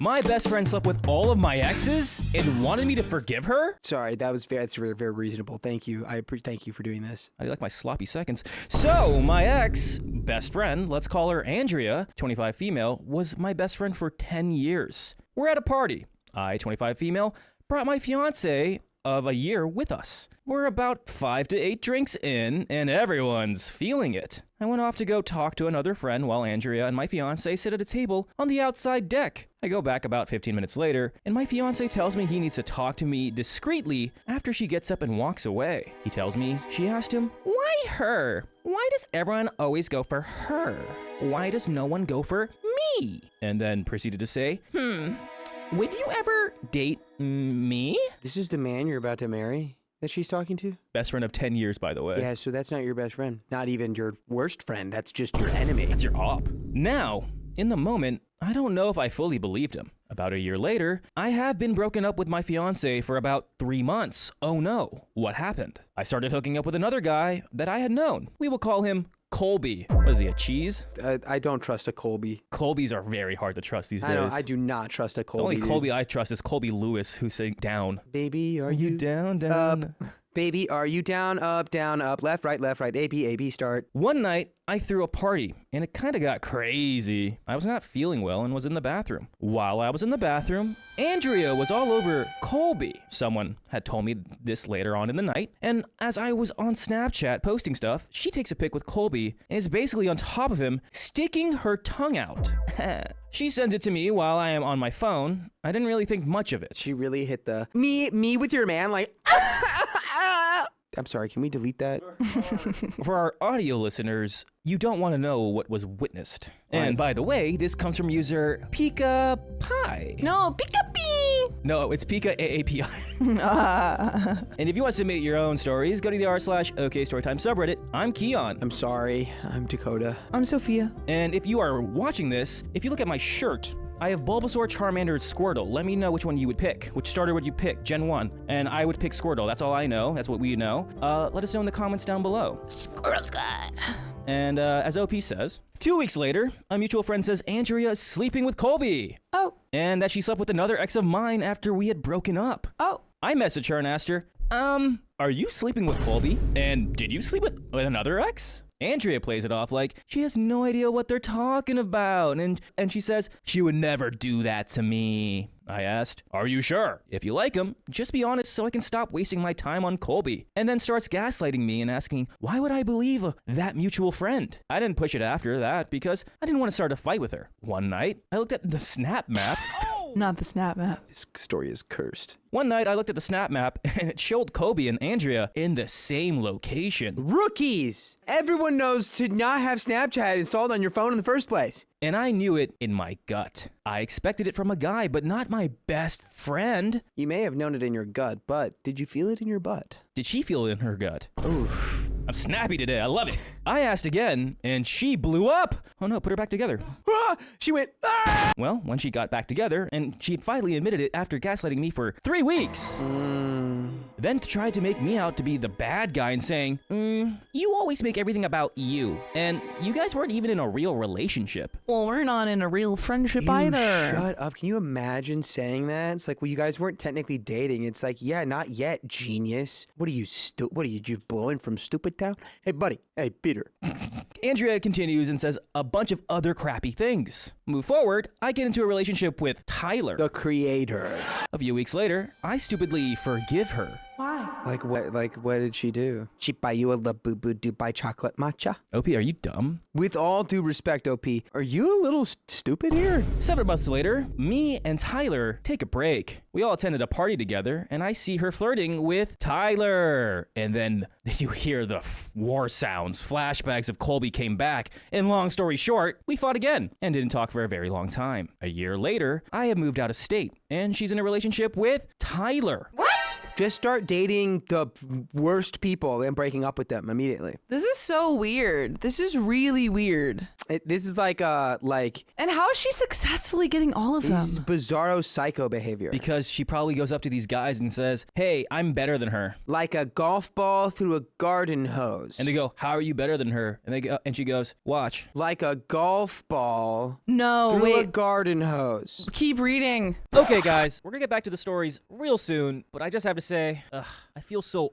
My best friend slept with all of my exes and wanted me to forgive her? Sorry, that's very reasonable. Thank you. Thank you for doing this. I like my sloppy seconds. So, my ex, best friend, let's call her Andrea, 25 female, was my best friend for 10 years. We're at a party. I, 25 female, brought my fiancé of a year with us. We're about 5 to 8 drinks in, and everyone's feeling it. I went off to go talk to another friend while Andrea and my fiancé sit at a table on the outside deck. I go back about 15 minutes later, and my fiancé tells me he needs to talk to me discreetly after she gets up and walks away. He tells me she asked him, "Why her? Why does everyone always go for her? Why does no one go for me?" And then proceeded to say, "Would you ever date me?" This is the man you're about to marry that she's talking to? Best friend of 10 years, by the way. Yeah, so that's not your best friend. Not even your worst friend. That's just your enemy. That's your op. Now, in the moment, I don't know if I fully believed him. About a year later, I have been broken up with my fiancé for about 3 months. Oh no, what happened? I started hooking up with another guy that I had known. We will call him Colby. What is he, a cheese? I don't trust a Colby. Colbys are very hard to trust these days. I do not trust a Colby. The only dude. Colby I trust is Colby Lewis, who's saying down. Baby, are you down? up? Baby, are you down, up, left, right, A, B, start. One night, I threw a party, and it kind of got crazy. I was not feeling well and was in the bathroom. While I was in the bathroom, Andrea was all over Colby. Someone had told me this later on in the night, and as I was on Snapchat posting stuff, she takes a pic with Colby and is basically on top of him, sticking her tongue out. She sends it to me while I am on my phone. I didn't really think much of it. She really hit the me with your man, like, I'm sorry, can we delete that? For our audio listeners, you don't want to know what was witnessed. And by the way, this comes from user Pika Pie. No, Pika Pee. No, it's Pika AAPI. And if you want to submit your own stories, go to the r/okstorytime subreddit. I'm Keon. I'm sorry, I'm Dakota. I'm Sophia. And if you are watching this, if you look at my shirt, I have Bulbasaur, Charmander, and Squirtle. Let me know which one you would pick. Which starter would you pick? Gen 1. And I would pick Squirtle. That's all I know. That's what we know. Let us know in the comments down below. Squirrel Scott. And as OP says, 2 weeks later, a mutual friend says Andrea is sleeping with Colby. Oh. And that she slept with another ex of mine after we had broken up. Oh. I messaged her and asked her, are you sleeping with Colby? And did you sleep with another ex? Andrea plays it off like she has no idea what they're talking about, and she says she would never do that to me. I asked, are you sure? If you like him, just be honest so I can stop wasting my time on Colby. And then starts gaslighting me and asking, why would I believe that mutual friend? I didn't push it after that because I didn't want to start a fight with her. One night, I looked at the snap map. Not the snap map. This story is cursed. One night, I looked at the snap map and it showed Colby and Andrea in the same location. Rookies! Everyone knows to not have Snapchat installed on your phone in the first place. And I knew it in my gut. I expected it from a guy, but not my best friend. You may have known it in your gut, but did you feel it in your butt? Did she feel it in her gut? Oof. I'm snappy today. I love it. I asked again, and she blew up. Oh no, put her back together. Ah! She went, ah! Well, when she got back together, and she finally admitted it after gaslighting me for 3 weeks. Then tried to make me out to be the bad guy and saying, you always make everything about you. And you guys weren't even in a real relationship. Well, we're not in a real friendship You either. Shut up. Can you imagine saying that? It's like, well, you guys weren't technically dating. It's like, yeah, not yet, genius. What are you, just blowing from stupid town? Hey, buddy. Hey, Peter. Andrea continues and says a bunch of other crappy things. Move forward, I get into a relationship with Tyler. The creator. A few weeks later, I stupidly forgive her. Why? Like what did she do? She buy you a Labubu Dubai chocolate matcha? OP, are you dumb? With all due respect, OP, are you a little stupid here? 7 months later, me and Tyler take a break. We all attended a party together, and I see her flirting with Tyler. And then you hear the war sounds. Flashbacks of Colby came back. And long story short, we fought again and didn't talk for a very long time. A year later, I have moved out of state, and she's in a relationship with Tyler. What? Just start dating the worst people and breaking up with them immediately. This is so weird. This is really weird. This is like And how is she successfully getting all of them? bizarro psycho behavior. Because she probably goes up to these guys and says, hey, I'm better than her. Like a golf ball through a garden hose. And they go, how are you better than her? And they go, and she goes, watch. Like a golf ball No, through a wait. garden hose. Keep reading. Okay, guys, we're gonna get back to the stories real soon, but I just have to say, I feel so old.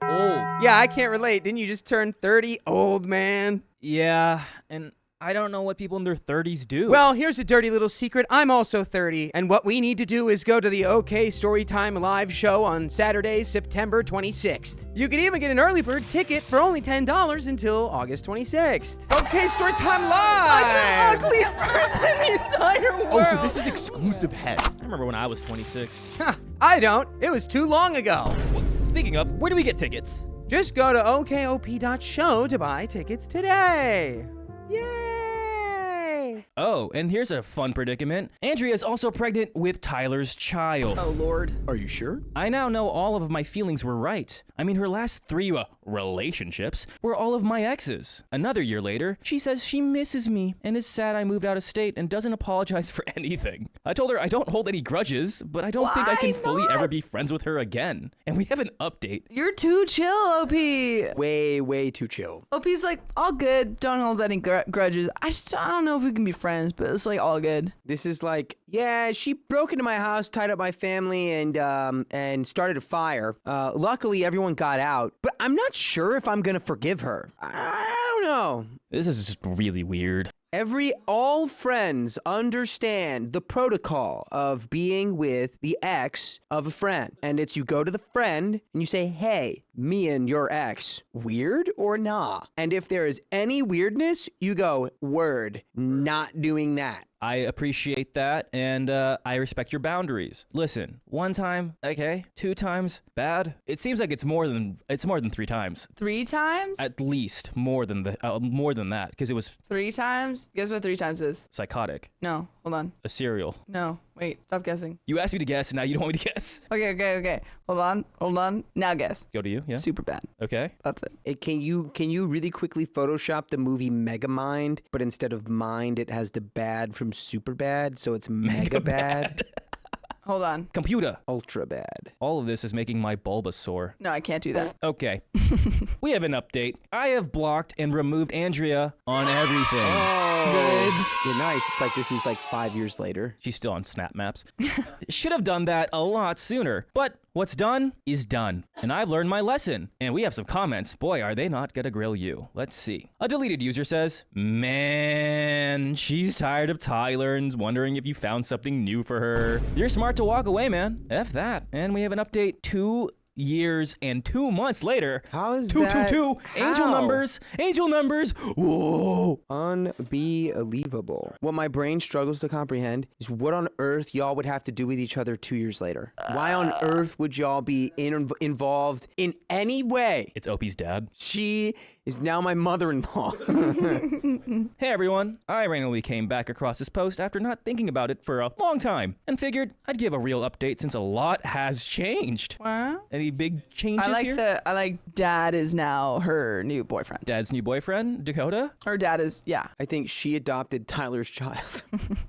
Yeah, I can't relate. Didn't you just turn 30, old man? Yeah, and I don't know what people in their 30s do. Well, here's a dirty little secret. I'm also 30, and what we need to do is go to the OK Storytime live show on Saturday, September 26th. You can even get an early bird ticket for only $10 until August 26th. OK Storytime live! I'm the ugliest person in the entire world. Oh, so this is exclusive head. I remember when I was 26. I don't. It was too long ago. Speaking of, where do we get tickets? Just go to okop.show to buy tickets today. Yay! Oh, and here's a fun predicament. Andrea is also pregnant with Tyler's child. Oh, Lord. Are you sure? I now know all of my feelings were right. I mean, her last 3 relationships were all of my exes. Another year later, she says she misses me and is sad I moved out of state and doesn't apologize for anything. I told her I don't hold any grudges, but I don't think I can Why fully not? ever be friends with her again. And we have an update. You're too chill, OP. Way too chill. OP's like, all good. Don't hold any grudges. I don't know if we can be friends, but it's like all good. This is like, yeah, she broke into my house, tied up my family, and started a fire. Luckily, everyone got out, but I'm not sure if I'm gonna forgive her. I don't know. This is just really weird. All friends understand the protocol of being with the ex of a friend. And it's you go to the friend and you say, hey, me and your ex, weird or nah? And if there is any weirdness, you go, word, not doing that. I appreciate that, and I respect your boundaries. Listen, 1 time, okay, 2 times, bad. It seems like it's more than 3 times. 3 times? At least more than that, because it was 3 times? Guess what 3 times is? psychotic. No, hold on. A cereal. No, wait, stop guessing. You asked me to guess, and now you don't want me to guess. Okay. Hold on. Now guess. Go to you, yeah. Super bad. Okay. That's it. Can you really quickly Photoshop the movie Megamind, but instead of mind, it has the bad from super bad, so it's mega bad, Hold on. Computer. ultra bad. All of this is making my bulbous sore. No, I can't do that. Okay. We have an update. I have blocked and removed Andrea on everything. Good. You're nice. It's like this is like 5 years later. She's still on Snap Maps. Should have done that a lot sooner. But what's done is done. And I've learned my lesson. And we have some comments. Boy, are they not gonna grill you. Let's see. A deleted user says, man, she's tired of Tyler and is wondering if you found something new for her. You're smart to walk away, man. F that. And we have an update 2 years and 2 months later. How is two, that? 2 angel How? numbers. Whoa. Unbelievable. What my brain struggles to comprehend is what on earth y'all would have to do with each other 2 years later. Why on earth would y'all be involved in any way? It's Opie's dad. She is now my mother-in-law. Hey everyone, I randomly came back across this post after not thinking about it for a long time and figured I'd give a real update since a lot has changed. What? Any big changes here? I like dad is now her new boyfriend. Dad's new boyfriend, Dakota? Her dad is, yeah. I think she adopted Tyler's child.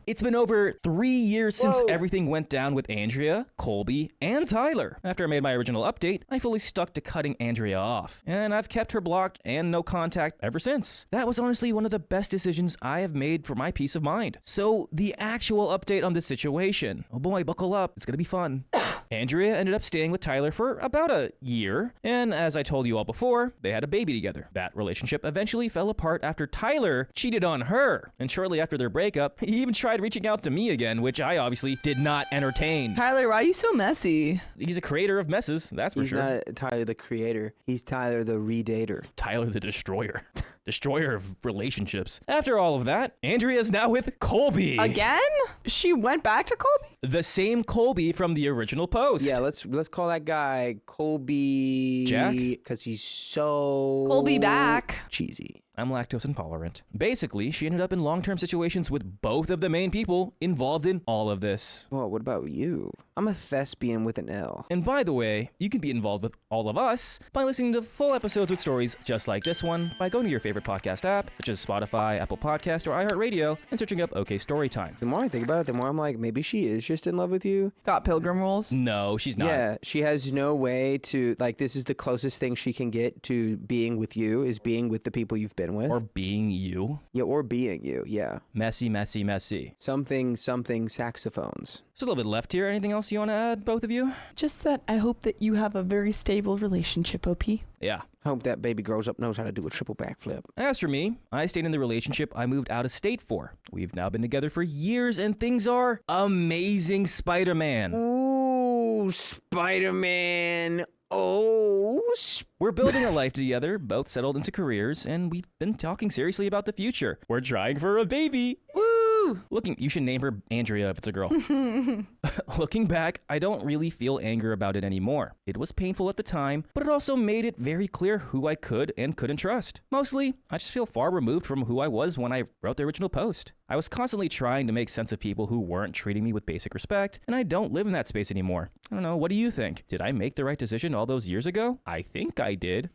It's been over 3 years since everything went down with Andrea, Colby, and Tyler. After I made my original update, I fully stuck to cutting Andrea off, and I've kept her blocked and no contact ever since. That was honestly one of the best decisions I have made for my peace of mind. So the actual update on this situation. Oh boy, buckle up. It's gonna be fun. Andrea ended up staying with Tyler for about a year, and as I told you all before, they had a baby together. That relationship eventually fell apart after Tyler cheated on her, and shortly after their breakup, he even tried reaching out to me again, which I obviously did not entertain. Tyler, why are you so messy? He's a creator of messes, that's for He's sure. not Tyler the creator. He's Tyler the redater. Tyler the Destroyer. Destroyer of relationships. After all of that, Andrea's now with Colby. Again? She went back to Colby? The same Colby from the original post. Yeah, let's call that guy Colby Jack? because he's so Colby back. cheesy. I'm lactose intolerant. Basically, she ended up in long-term situations with both of the main people involved in all of this. Well, what about you? I'm a thespian with an L. And by the way, you can be involved with all of us by listening to full episodes with stories just like this one by going to your favorite podcast app, such as Spotify, Apple Podcast, or iHeartRadio, and searching up OK Storytime. The more I think about it, the more I'm like, maybe she is just in love with you. Got pilgrim rules. No, she's not. Yeah, she has no way to, like, this is the closest thing she can get to being with you, is being with the people you've been with. Or being you. Yeah, or being you, yeah. Messy, messy, messy. Something saxophones. Just a little bit left here. Anything else you want to add, both of you? Just that I hope that you have a very stable relationship, OP. Yeah. Hope that baby grows up, knows how to do a triple backflip. As for me, I stayed in the relationship I moved out of state for. We've now been together for years and things are amazing, Spider-Man. Ooh, Spider-Man. Oh, We're building a life together, both settled into careers, and we've been talking seriously about the future. We're trying for a baby. Woo! You should name her Andrea if it's a girl. Looking back, I don't really feel anger about it anymore. It was painful at the time, but it also made it very clear who I could and couldn't trust. Mostly, I just feel far removed from who I was when I wrote the original post. I was constantly trying to make sense of people who weren't treating me with basic respect, and I don't live in that space anymore. I don't know, what do you think? Did I make the right decision all those years ago? I think I did.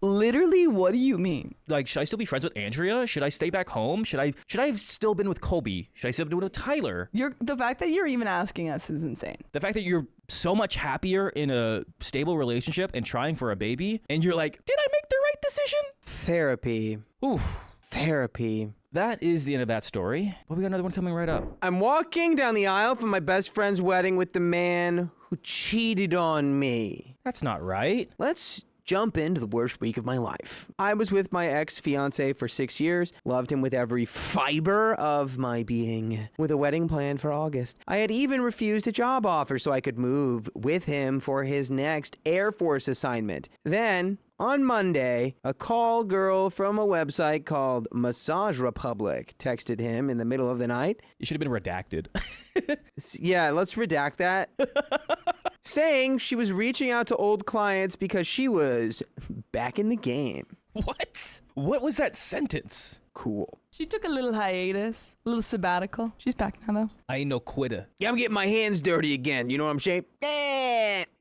Literally, what do you mean? Like, should I still be friends with Andrea? Should I stay back home? Should I have still been with Colby? Should I still have been with Tyler? The fact that you're even asking us is insane. The fact that you're so much happier in a stable relationship and trying for a baby, and you're like, did I make the right decision? therapy. Ooh. Therapy. That is the end of that story, but we got another one coming right up. I'm walking down the aisle from my best friend's wedding with the man who cheated on me. That's not right. Let's jump into the worst week of my life. I was with my ex-fiancé for 6 years, loved him with every fiber of my being, with a wedding planned for August. I had even refused a job offer so I could move with him for his next Air Force assignment. Then, on Monday, a call girl from a website called Massage Republic texted him in the middle of the night. You should have been redacted. Yeah, let's redact that. Saying she was reaching out to old clients because she was back in the game. What? What was that sentence? Cool. She took a little hiatus, a little sabbatical. She's back now, though. I ain't no quitter. Yeah, I'm getting my hands dirty again. You know what I'm saying?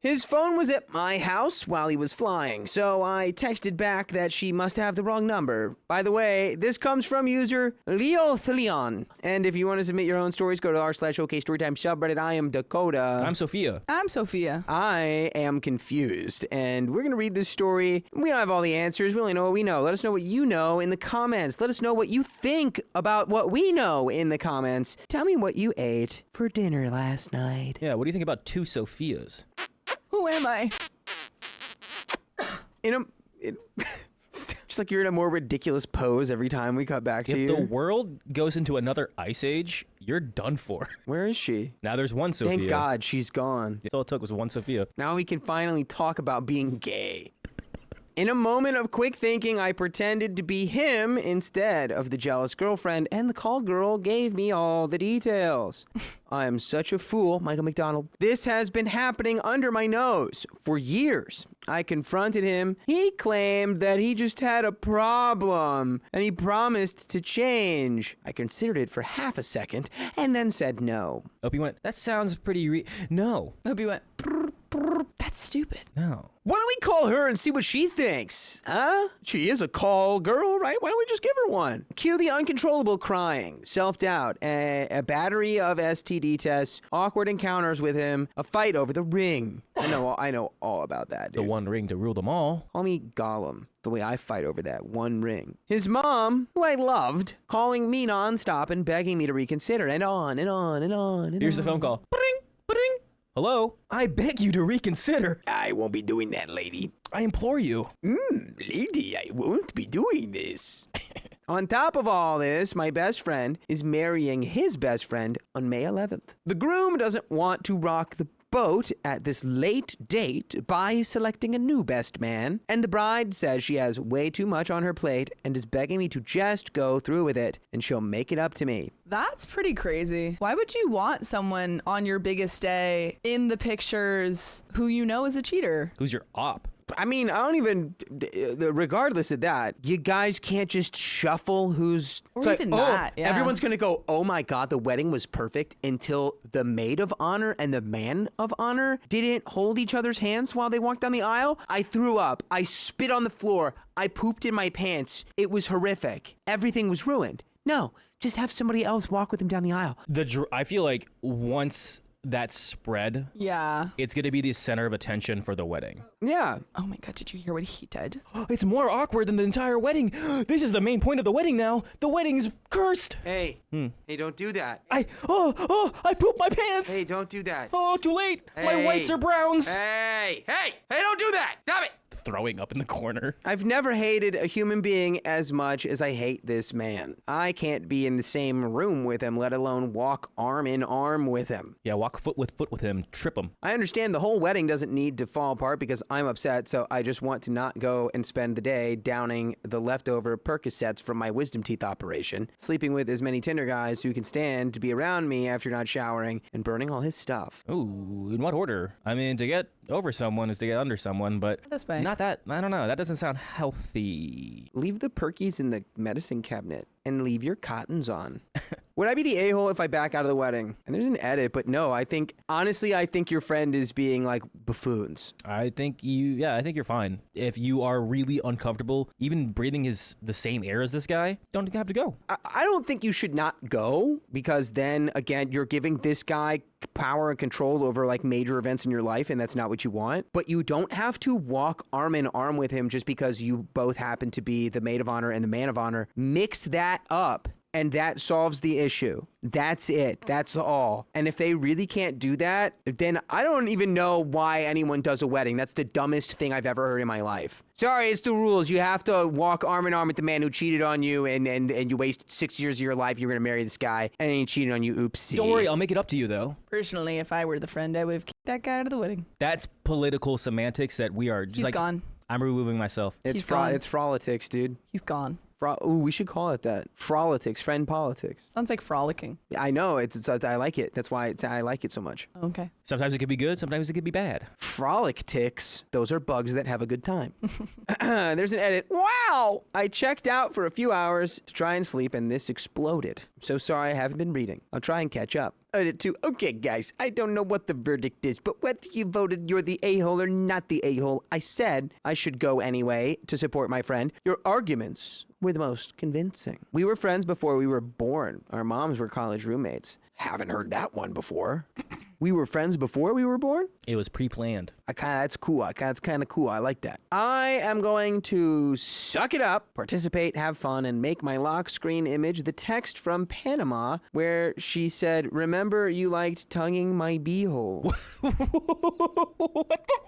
His phone was at my house while he was flying, so I texted back that she must have the wrong number. By the way, this comes from user Leothleon. And if you want to submit your own stories, go to r/okstorytime subreddit. I am Dakota. I'm Sophia. I'm Sophia. I am confused, and we're going to read this story. We don't have all the answers. We only know what we know. Let us know what you know in the comments. Let us know what you think about what we know in the comments. Tell me what you ate for dinner last night. Yeah, what do you think about two Sophias? Who am I? Just like you're in a more ridiculous pose every time we cut back to If you. the world goes into another ice age, you're done for. Where is she? Now there's one Sophia. Thank God she's gone. All it took was one Sophia. Now we can finally talk about being gay. In a moment of quick thinking, I pretended to be him instead of the jealous girlfriend, and the call girl gave me all the details. I am such a fool, Michael McDonald. This has been happening under my nose for years. I confronted him. He claimed that he just had a problem, and he promised to change. I considered it for half a second, and then said no. Opie went, that sounds pretty no. Opie went, brr, brr. That's stupid. No. Why don't we call her and see what she thinks? Huh? She is a call girl, right? Why don't we just give her one? Cue the uncontrollable crying, self-doubt, a battery of STD tests, awkward encounters with him, a fight over the ring. I know all about that, dude. The one ring to rule them all. Call me Gollum, the way I fight over that one ring. His mom, who I loved, calling me nonstop and begging me to reconsider, and on and on and on and Here's on. the phone call. Ba-ding, ba-ding. Hello? I beg you to reconsider. I won't be doing that, lady. I implore you. Lady, I won't be doing this. On top of all this, my best friend is marrying his best friend on May 11th. The groom doesn't want to rock the boat at this late date by selecting a new best man, and the bride says she has way too much on her plate and is begging me to just go through with it, and she'll make it up to me. That's pretty crazy. Why would you want someone on your biggest day in the pictures who you know is a cheater? Who's your op? I mean, I don't even, regardless of that, you guys can't just shuffle who's, Or it's even like, that, yeah. everyone's going to go, oh my God, the wedding was perfect until the maid of honor and the man of honor didn't hold each other's hands while they walked down the aisle. I threw up. I spit on the floor. I pooped in my pants. It was horrific. Everything was ruined. No, just have somebody else walk with him down the aisle. I feel like once that spread, Yeah. it's going to be the center of attention for the wedding. Yeah. Oh my God, did you hear what he did? It's more awkward than the entire wedding. This is the main point of the wedding now. The wedding's cursed. Hey, hey, don't do that. I pooped my pants. Hey, don't do that. Oh, too late. My Hey. whites are browns. Hey, don't do that. Stop it. Throwing up in the corner. I've never hated a human being as much as I hate this man. I can't be in the same room with him, let alone walk arm in arm with him. Yeah, walk foot with him, trip him. I understand the whole wedding doesn't need to fall apart because I'm upset, so I just want to not go and spend the day downing the leftover Percocets from my wisdom teeth operation, sleeping with as many Tinder guys who can stand to be around me after not showering, and burning all his stuff. Ooh, in what order? I mean, to get over someone is to get under someone, but This way. not that. I don't know. That doesn't sound healthy. Leave the perkies in the medicine cabinet and leave your cottons on. Would I be the a-hole if I back out of the wedding? And there's an edit, but no, honestly, I think your friend is being like buffoons. I think you're fine. If you are really uncomfortable, even breathing the same air as this guy, don't have to go. I don't think you should not go because then again, you're giving this guy power and control over like major events in your life, and that's not what you want. But you don't have to walk arm in arm with him just because you both happen to be the maid of honor and the man of honor. Mix that up. And that solves the issue. That's it. That's all. And if they really can't do that, then I don't even know why anyone does a wedding. That's the dumbest thing I've ever heard in my life. Sorry, it's the rules. You have to walk arm in arm with the man who cheated on you and you wasted 6 years of your life. You're going to marry this guy and then he cheated on you. Oopsie. Don't worry, I'll make it up to you though. Personally, if I were the friend, I would have kicked that guy out of the wedding. That's political semantics that we are just He's like. gone. I'm removing myself. It's He's gone. it's frolitics, dude. He's gone. Ooh, we should call it that. Frolitics, friend politics. Sounds like frolicking. Yeah, I know. I like it. That's why I like it so much. Okay. Sometimes it could be good, sometimes it could be bad. Frolic ticks, those are bugs that have a good time. There's an edit. Wow! I checked out for a few hours to try and sleep and this exploded. I'm so sorry I haven't been reading. I'll try and catch up. Edit 2. Okay, guys, I don't know what the verdict is, but whether you voted you're the a-hole or not the a-hole, I said I should go anyway to support my friend. Your arguments were the most convincing. We were friends before we were born. Our moms were college roommates. Haven't heard that one before. We were friends before we were born? It was pre-planned. That's cool. That's kind of cool. I like that. I am going to suck it up, participate, have fun, and make my lock screen image the text from Panama where she said, "Remember you liked tonguing my beehole."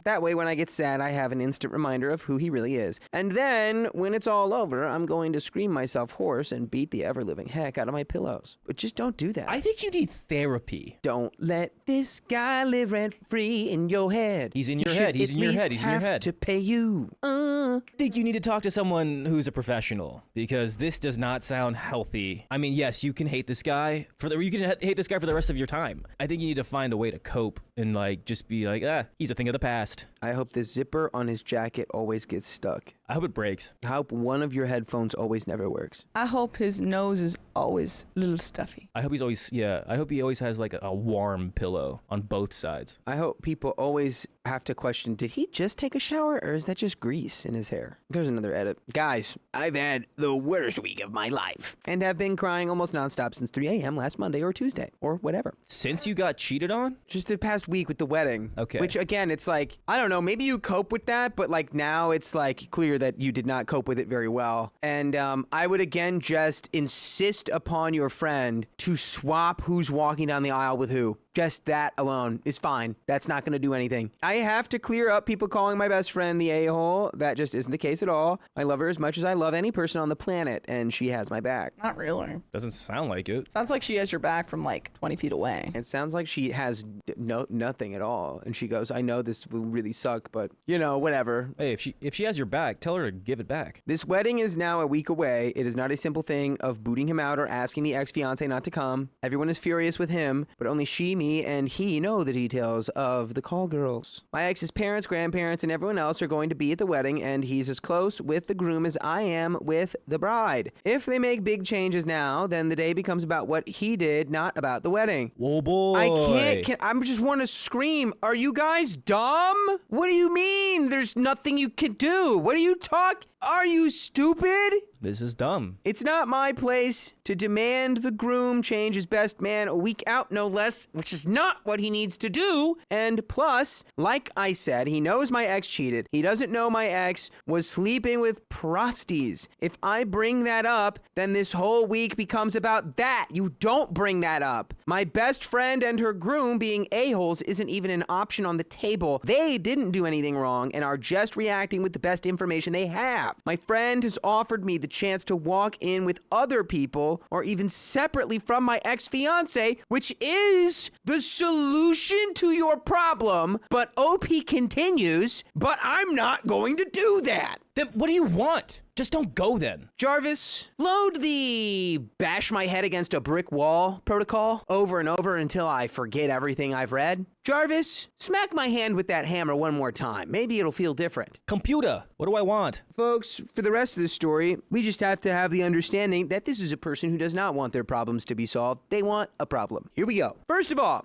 That way, when I get sad, I have an instant reminder of who he really is. And then, when it's all over, I'm going to scream myself hoarse and beat the ever-living heck out of my pillows. But just don't do that. I think you need therapy. Don't let this guy live rent-free in your head. He's in your head. He's in your head. He's in your head. To pay you. I think you need to talk to someone who's a professional because this does not sound healthy. I mean, yes, you can hate this guy you can hate this guy for the rest of your time. I think you need to find a way to cope and like just be like, he's a thing of the past. I hope the zipper on his jacket always gets stuck. I hope it breaks. I hope one of your headphones always never works. I hope his nose is always a little stuffy. I hope he always has like a warm pillow on both sides. I hope people always have to question, did he just take a shower or is that just grease in his hair? There's another edit. Guys, I've had the worst week of my life and have been crying almost nonstop since 3 a.m. last Monday or Tuesday or whatever. Since you got cheated on? Just the past week with the wedding. Okay. Which again, it's like, I don't know, maybe you cope with that, but like now it's like clear that you did not cope with it very well. And I would again just insist upon your friend to swap who's walking down the aisle with who. Just that alone is fine. That's not going to do anything. I have to clear up people calling my best friend the a-hole. That just isn't the case at all. I love her as much as I love any person on the planet, and she has my back. Not really. Doesn't sound like it. Sounds like she has your back from like 20 feet away. It sounds like she has nothing at all. And she goes, I know this will really suck, but, you know, whatever. Hey, if she has your back, tell her to give it back. This wedding is now a week away. It is not a simple thing of booting him out or asking the ex-fiancé not to come. Everyone is furious with him, but only she, me, and he know the details of the call girls. My ex's parents, grandparents, and everyone else are going to be at the wedding, and he's as close with the groom as I am with the bride. If they make big changes now, then the day becomes about what he did, not about the wedding. Whoa, boy. I I just want to scream. Are you guys dumb? What do you mean? There's nothing you can do. What are you talking? Are you stupid? This is dumb. It's not my place to demand the groom change his best man a week out, no less, which is not what he needs to do. And plus, like I said, he knows my ex cheated. He doesn't know my ex was sleeping with prosties. If I bring that up, then this whole week becomes about that. You don't bring that up. My best friend and her groom being a-holes isn't even an option on the table. They didn't do anything wrong and are just reacting with the best information they have. My friend has offered me the chance to walk in with other people or even separately from my ex-fiancé, which is the solution to your problem. But OP continues, but I'm not going to do that. Then what do you want? Just don't go then. Jarvis, load the bash my head against a brick wall protocol over and over until I forget everything I've read. Jarvis, smack my hand with that hammer one more time. Maybe it'll feel different. Computer, what do I want? Folks, for the rest of the story, we just have to have the understanding that this is a person who does not want their problems to be solved. They want a problem. Here we go. First of all,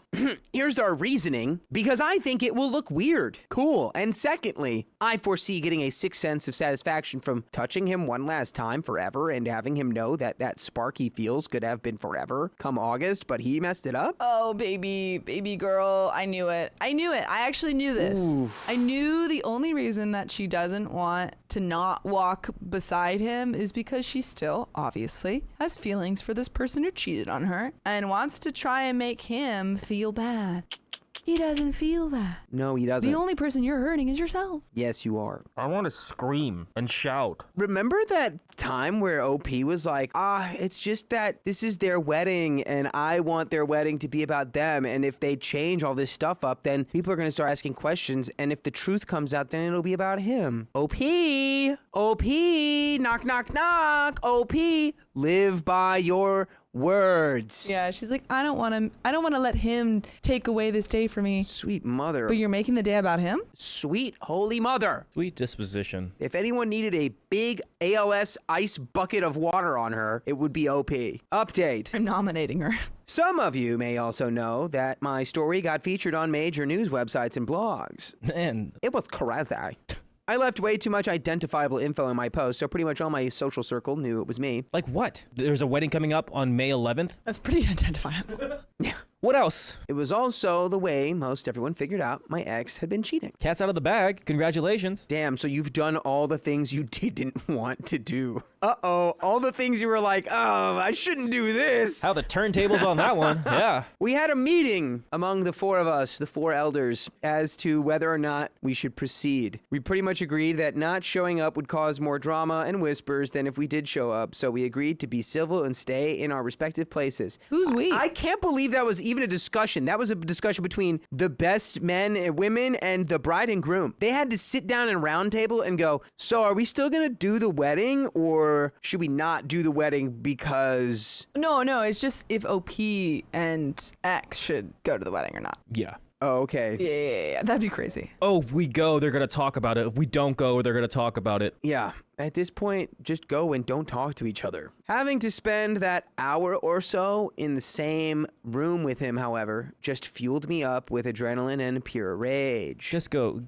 here's our reasoning, because I think it will look weird. Cool. And secondly, I foresee getting a sixth sense of satisfaction from touching him one last time forever and having him know that that spark he feels could have been forever come August, but he messed it up. Oh, baby girl. I knew it. I actually knew this. Oof. I knew the only reason that she doesn't want to not walk beside him is because she still, obviously, has feelings for this person who cheated on her and wants to try and make him feel bad. He doesn't feel that. No, he doesn't. The only person you're hurting is yourself. Yes, you are. I want to scream and shout. Remember that time where OP was like, it's just that this is their wedding and I want their wedding to be about them. And if they change all this stuff up, then people are going to start asking questions. And if the truth comes out, then it'll be about him. OP, knock, knock, knock. OP, live by your words. Yeah, she's like, I don't want to let him take away this day for me. Sweet mother. But you're making the day about him? Sweet holy mother. Sweet disposition. If anyone needed a big ALS ice bucket of water on her, it would be OP. Update. I'm nominating her. Some of you may also know that my story got featured on major news websites and blogs. And It was crazy. I left way too much identifiable info in my post, so pretty much all my social circle knew it was me. like what? There's a wedding coming up on May 11th? That's pretty identifiable. What else? It was also the way most everyone figured out my ex had been cheating. Cat's out of the bag. Congratulations. Damn, so you've done all the things you didn't want to do. Uh-oh, all the things you were like, oh, I shouldn't do this. How the turntables on that one. Yeah. We had a meeting among the four of us, the four elders, as to whether or not we should proceed. We pretty much agreed that not showing up would cause more drama and whispers than if we did show up, so we agreed to be civil and stay in our respective places. Who's we? I can't believe that was even a discussion. That was a discussion between the best men and women and the bride and groom. They had to sit down in a round table and go, so are we still gonna do the wedding or should we not do the wedding because... No, it's just if OP and X should go to the wedding or not. Yeah. Oh, okay. Yeah. That'd be crazy. Oh, if we go, they're going to talk about it. If we don't go, they're going to talk about it. Yeah. At this point, just go and don't talk to each other. Having to spend that hour or so in the same room with him, however, just fueled me up with adrenaline and pure rage. Just go.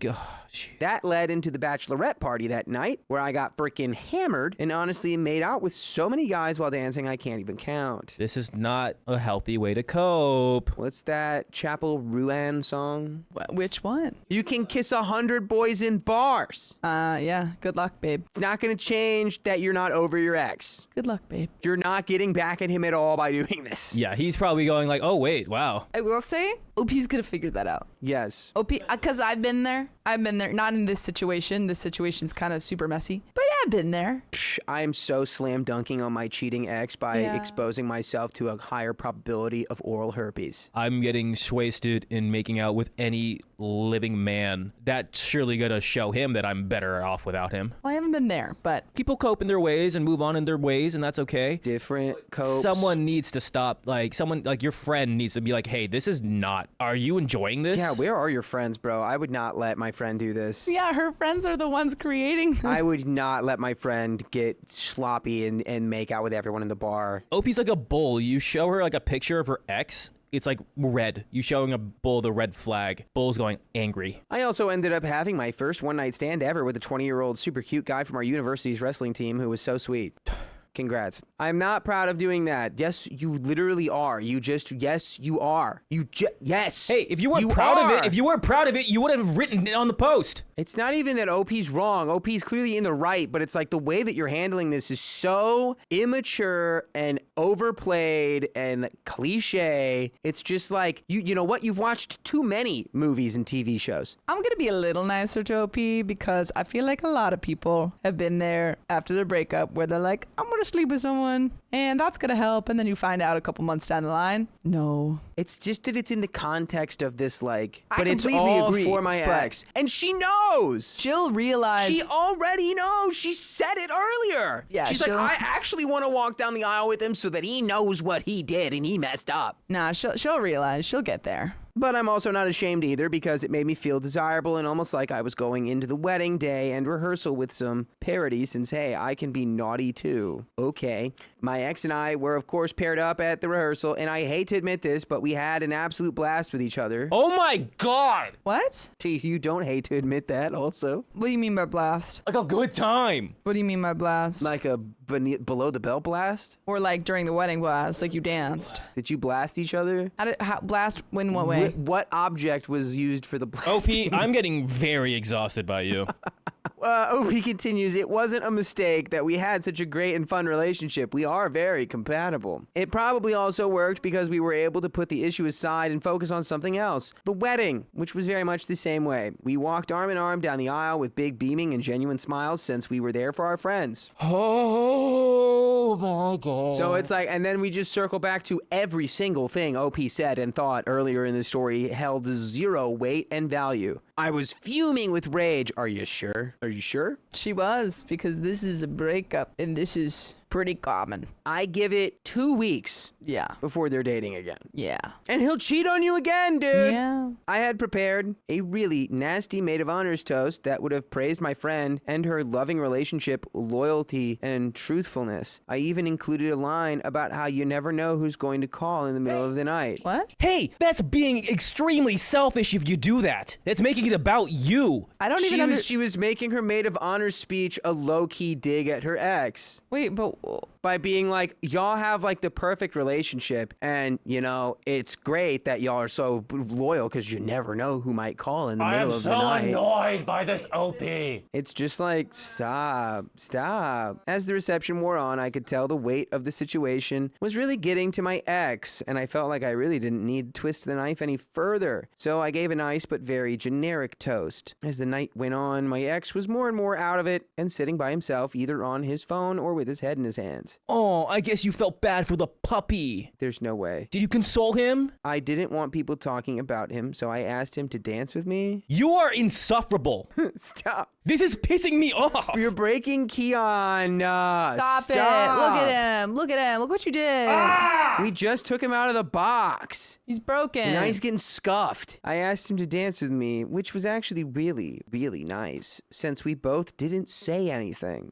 That led into the bachelorette party that night, where I got freaking hammered and honestly made out with so many guys while dancing I can't even count. This is not a healthy way to cope. What's that Chapel Rouen song? Which one? You can kiss 100 boys in bars. Yeah. Good luck, babe. It's not going to change that you're not over your ex. Good luck, babe. You're not getting back at him at all by doing this. Yeah, he's probably going like, oh, wait, wow. I will say, OP's gonna figure that out. Yes. OP, because I've been there. Not in this situation. This situation's kind of super messy. But yeah, I've been there. I am so slam dunking on my cheating ex by exposing myself to a higher probability of oral herpes. I'm getting wasted in making out with any living man. That's surely gonna show him that I'm better off without him. Well, I haven't been there, but People cope in their ways and move on in their ways, and that's okay. Different copes. Someone needs to stop, like someone like your friend needs to be like, hey, this is not, are you enjoying this? Yeah, where are your friends, bro? I would not let my friend do this. yeah, her friends are the ones creating this. I would not let my friend get sloppy and make out with everyone in the bar. Opie's like a bull. You show her like a picture of her ex, it's like red. You showing a bull the red flag. Bull's going angry. I also ended up having my first one-night stand ever with a 20-year-old super cute guy from our university's wrestling team who was so sweet. Congrats. I'm not proud of doing that. Yes, you literally are. Yes, you are. Yes. Hey, if you weren't proud of it, you would have written it on the post. It's not even that OP's wrong. OP's clearly in the right, but it's like the way that you're handling this is so immature and overplayed and cliche. It's just like, you know what? You've watched too many movies and TV shows. I'm going to be a little nicer to OP because I feel like a lot of people have been there after their breakup where they're like, I'm going to sleep with someone and that's going to help. And then you find out a couple months down the line, no. It's just that it's in the context of this, like, I but it's completely all agree, for my but- ex. And she knows. She'll realize. She already knows. She said it earlier. Yeah, She's like, she'll- I actually want to walk down the aisle with him so that he knows what he did and he messed up. Nah, she'll realize. She'll get there. But I'm also not ashamed either because it made me feel desirable and almost like I was going into the wedding day and rehearsal with some parody since, hey, I can be naughty too. Okay. My ex and I were, of course, paired up at the rehearsal, and I hate to admit this, but we had an absolute blast with each other. Oh my God. What? You don't hate to admit that also? What do you mean by blast? Like a good time. What do you mean by blast? Like a below the belt blast? Or like during the wedding blast, like you danced. Did you blast each other? Blast in what way? What object was used for the OP, blasting? I'm getting very exhausted by you. He continues, it wasn't a mistake that we had such a great and fun relationship. We are very compatible. It probably also worked because we were able to put the issue aside and focus on something else. The wedding, which was very much the same way. We walked arm in arm down the aisle with big beaming and genuine smiles since we were there for our friends. Oh my God. So it's like, and then we just circle back to every single thing OP said and thought earlier in the story held zero weight and value. I was fuming with rage. Are you sure? Are you sure? She was, because this is a breakup and this is pretty common. I give it 2 weeks Yeah. before they're dating again. Yeah. And he'll cheat on you again, dude. Yeah. I had prepared a really nasty maid of honors toast that would have praised my friend and her loving relationship, loyalty, and truthfulness. I even included a line about how you never know who's going to call in the middle of the night. What? Hey, that's being extremely selfish if you do that. That's making it about you. I don't even She was making her maid of honors speech a low-key dig at her ex. Wait, but By being like, y'all have like the perfect relationship and, you know, it's great that y'all are so loyal because you never know who might call in the middle of the night. annoyed by this OP. It's just like, stop. As the reception wore on, I could tell the weight of the situation was really getting to my ex, and I felt like I really didn't need to twist the knife any further. So I gave a nice but very generic toast. As the night went on, my ex was more and more out of it and sitting by himself, either on his phone or with his head in his hands. Oh, I guess you felt bad for the puppy. There's no way. Did you console him? I didn't want people talking about him, so I asked him to dance with me. You are insufferable. Stop. This is pissing me off. You're breaking Keon. stop it. Look at him. Look at him. Look what you did. We just took him out of the box. He's broken. Now he's getting scuffed. I asked him to dance with me, which was actually really, really nice, since we both didn't say anything.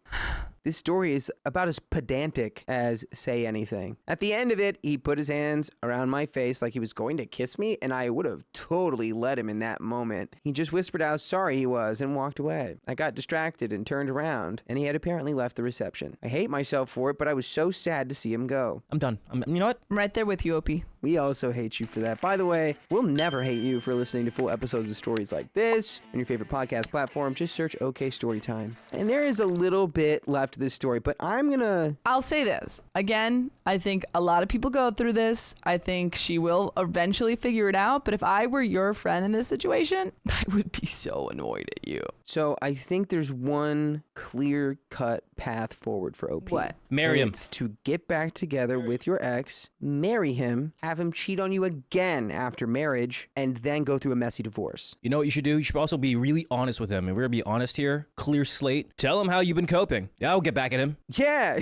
This story is about as pedantic as say anything. At the end of it, he put his hands around my face like he was going to kiss me, and I would have totally let him in that moment. He just whispered how sorry he was and walked away. I got distracted and turned around, and he had apparently left the reception. I hate myself for it, but I was so sad to see him go. I'm done. You know what? I'm right there with you, Opie. We also hate you for that. By the way, we'll never hate you for listening to full episodes of stories like this on your favorite podcast platform. Just search OK Storytime. And there is a little bit left of this story, but I'll say this. Again, I think a lot of people go through this. I think she will eventually figure it out. But if I were your friend in this situation, I would be so annoyed at you. So I think there's one clear-cut path forward for OP. What? Marry And him. It's to get back together with your ex, marry him, have him cheat on you again after marriage, and then go through a messy divorce. You know what you should do? You should also be really honest with him. If we're gonna be honest here, clear slate. Tell him how you've been coping. I'll get back at him. Yeah.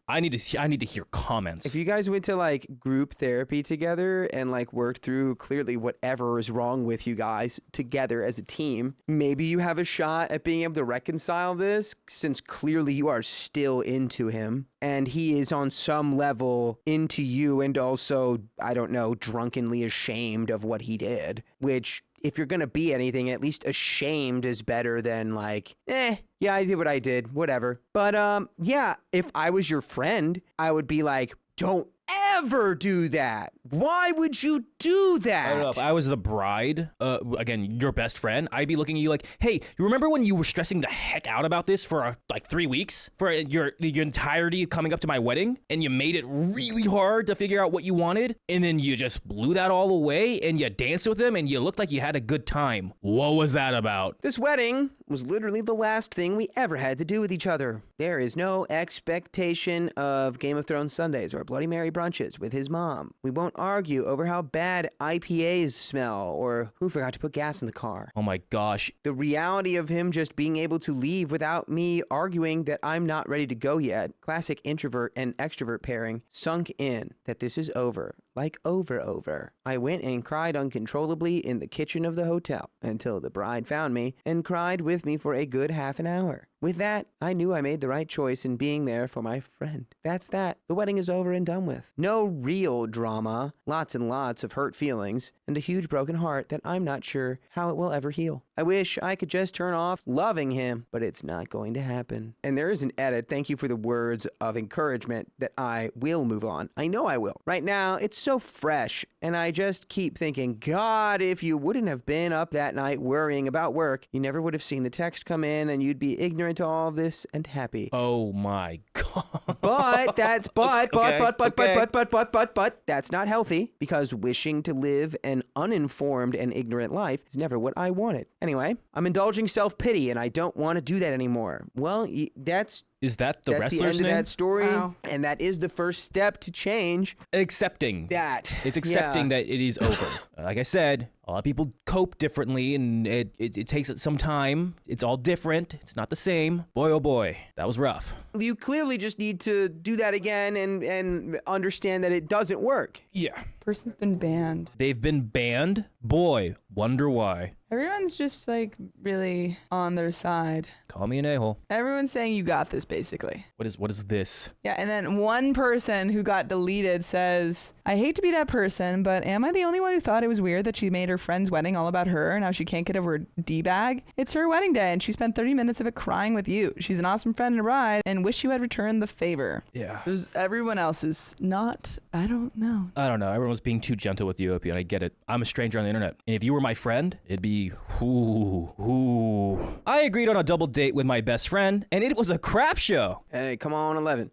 I need to hear comments. If you guys went to like group therapy together and like worked through clearly whatever is wrong with you guys together as a team, maybe you have a shot at being able to reconcile this, since clearly you are still into him and he is on some level into you and also, I don't know, drunkenly ashamed of what he did, which if you're going to be anything, at least ashamed is better than like, yeah, I did what I did, whatever. But yeah, if I was your friend, I would be like, don't ever do that. Why would you do that? I don't know, if I was the bride, again, your best friend, I'd be looking at you like, hey, you remember when you were stressing the heck out about this for like 3 weeks? For your entirety coming up to my wedding? And you made it really hard to figure out what you wanted? And then you just blew that all away and you danced with him and you looked like you had a good time. What was that about? This wedding was literally the last thing we ever had to do with each other. There is no expectation of Game of Thrones Sundays or Bloody Mary brunches with his mom. We won't argue over how bad IPAs smell or who forgot to put gas in the car. Oh my gosh. The reality of him just being able to leave without me arguing that I'm not ready to go yet, classic introvert and extrovert pairing, sunk in that this is over. Like over. I went and cried uncontrollably in the kitchen of the hotel until the bride found me and cried with me for a good half an hour. With that, I knew I made the right choice in being there for my friend. That's that. The wedding is over and done with. No real drama, lots and lots of hurt feelings, and a huge broken heart that I'm not sure how it will ever heal. I wish I could just turn off loving him, but it's not going to happen. And there is an edit. Thank you for the words of encouragement that I will move on. I know I will. Right now, it's so fresh, and I just keep thinking, God, if you wouldn't have been up that night worrying about work, you never would have seen the text come in, and you'd be ignorant to all of this and happy. Oh my god. But that's but Okay. that's not healthy, because wishing to live an uninformed and ignorant life is never what I wanted. Anyway, I'm indulging self-pity and I don't want to do that anymore. Well, that's Is that the the wrestler's end name? of that story. Wow. And that is the first step to change Accepting. that. It's accepting Yeah. that it is over. Like I said, a lot of people cope differently, and it takes some time. It's all different. It's not the same. Boy, oh boy, that was rough. You clearly just need to do that again and understand that it doesn't work. Yeah. Person's been banned. They've been banned? Boy, wonder why. Everyone's just like really on their side. Call me an a-hole. Everyone's saying you got this, basically. What is this? Yeah, and then one person who got deleted says, I hate to be that person, but am I the only one who thought it was weird that she made her friend's wedding all about her and how she can't get over her D-bag? It's her wedding day and she spent 30 minutes of it crying with you. She's an awesome friend and a bride and wish you had returned the favor. Yeah. Everyone else is not, I don't know. I don't know. Everyone's being too gentle with you, Opie, and I get it. I'm a stranger on the internet. And if you were my friend, it'd be ooh. I agreed on a double date with my best friend, and it was a crap show. Hey, come on, 11.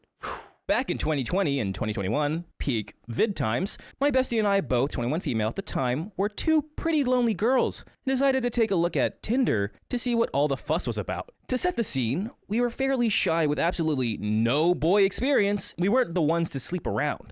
Back in 2020 and 2021, peak vid times, my bestie and I, both 21 female at the time, were two pretty lonely girls and decided to take a look at Tinder to see what all the fuss was about. To set the scene, we were fairly shy with absolutely no boy experience. We weren't the ones to sleep around.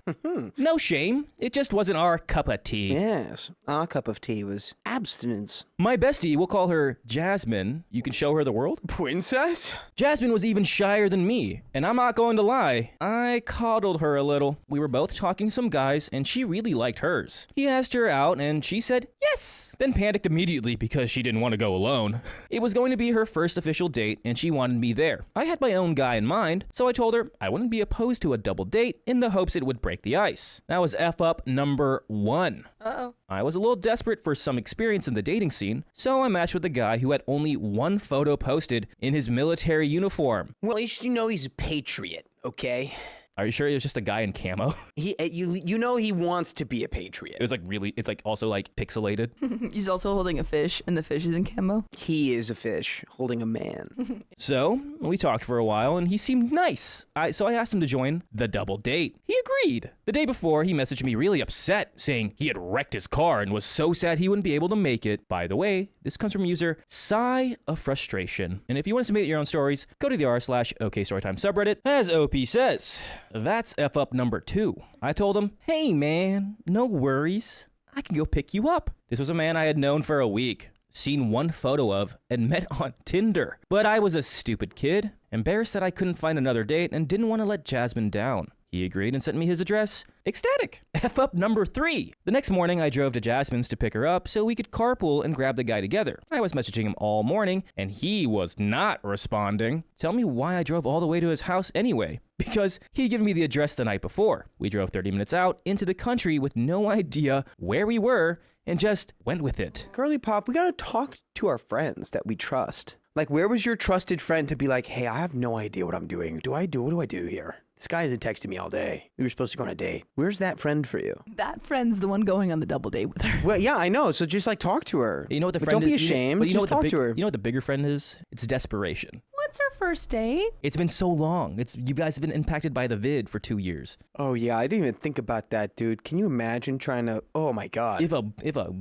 No shame, it just wasn't our cup of tea. Yes, our cup of tea was abstinence. My bestie, we'll call her Jasmine. You can show her the world? Princess? Jasmine was even shyer than me, and I'm not going to lie, I coddled her a little. We were both talking to some guys, and she really liked hers. He asked her out, and she said yes, then panicked immediately because she didn't want to go alone. It was going to be her first official date, and she wanted me there. I had my own guy in mind, so I told her I wouldn't be opposed to a double date in the hopes it would break the ice. That was F up number 1. Uh-oh. I was a little desperate for some experience in the dating scene, so I matched with a guy who had only one photo posted in his military uniform. Well, at least you know he's a patriot, okay? Are you sure it was just a guy in camo? You know he wants to be a patriot. It was like really, it's like also like pixelated. He's also holding a fish, and the fish is in camo. He is a fish holding a man. So we talked for a while and he seemed nice. So I asked him to join the double date. He agreed. The day before, he messaged me really upset, saying he had wrecked his car and was so sad he wouldn't be able to make it. By the way, this comes from user Sigh of Frustration. And if you want to submit your own stories, go to the r/okstorytime subreddit. As OP says, that's F up number 2. I told him, hey man, no worries. I can go pick you up. This was a man I had known for a week, seen one photo of, and met on Tinder. But I was a stupid kid, embarrassed that I couldn't find another date and didn't want to let Jasmine down. He agreed and sent me his address. Ecstatic. F up number 3. The next morning, I drove to Jasmine's to pick her up so we could carpool and grab the guy together. I was messaging him all morning, and he was not responding. Tell me why I drove all the way to his house anyway. Because he'd given me the address the night before. We drove 30 minutes out into the country with no idea where we were and just went with it. Girly Pop, we gotta talk to our friends that we trust. Like, where was your trusted friend to be like, hey, I have no idea what I'm doing. What do I do here? This guy hasn't texted me all day. We were supposed to go on a date. Where's that friend for you? That friend's the one going on the double date with her. Well, yeah, I know. So just like talk to her. You know what the But friend don't be is? ashamed. But you know Just what talk to her. You know what the bigger friend is? It's desperation. What's her first date? It's been so long. You guys have been impacted by the vid for 2 years. Oh yeah, I didn't even think about that, dude. Can you imagine trying to? Oh my god. If a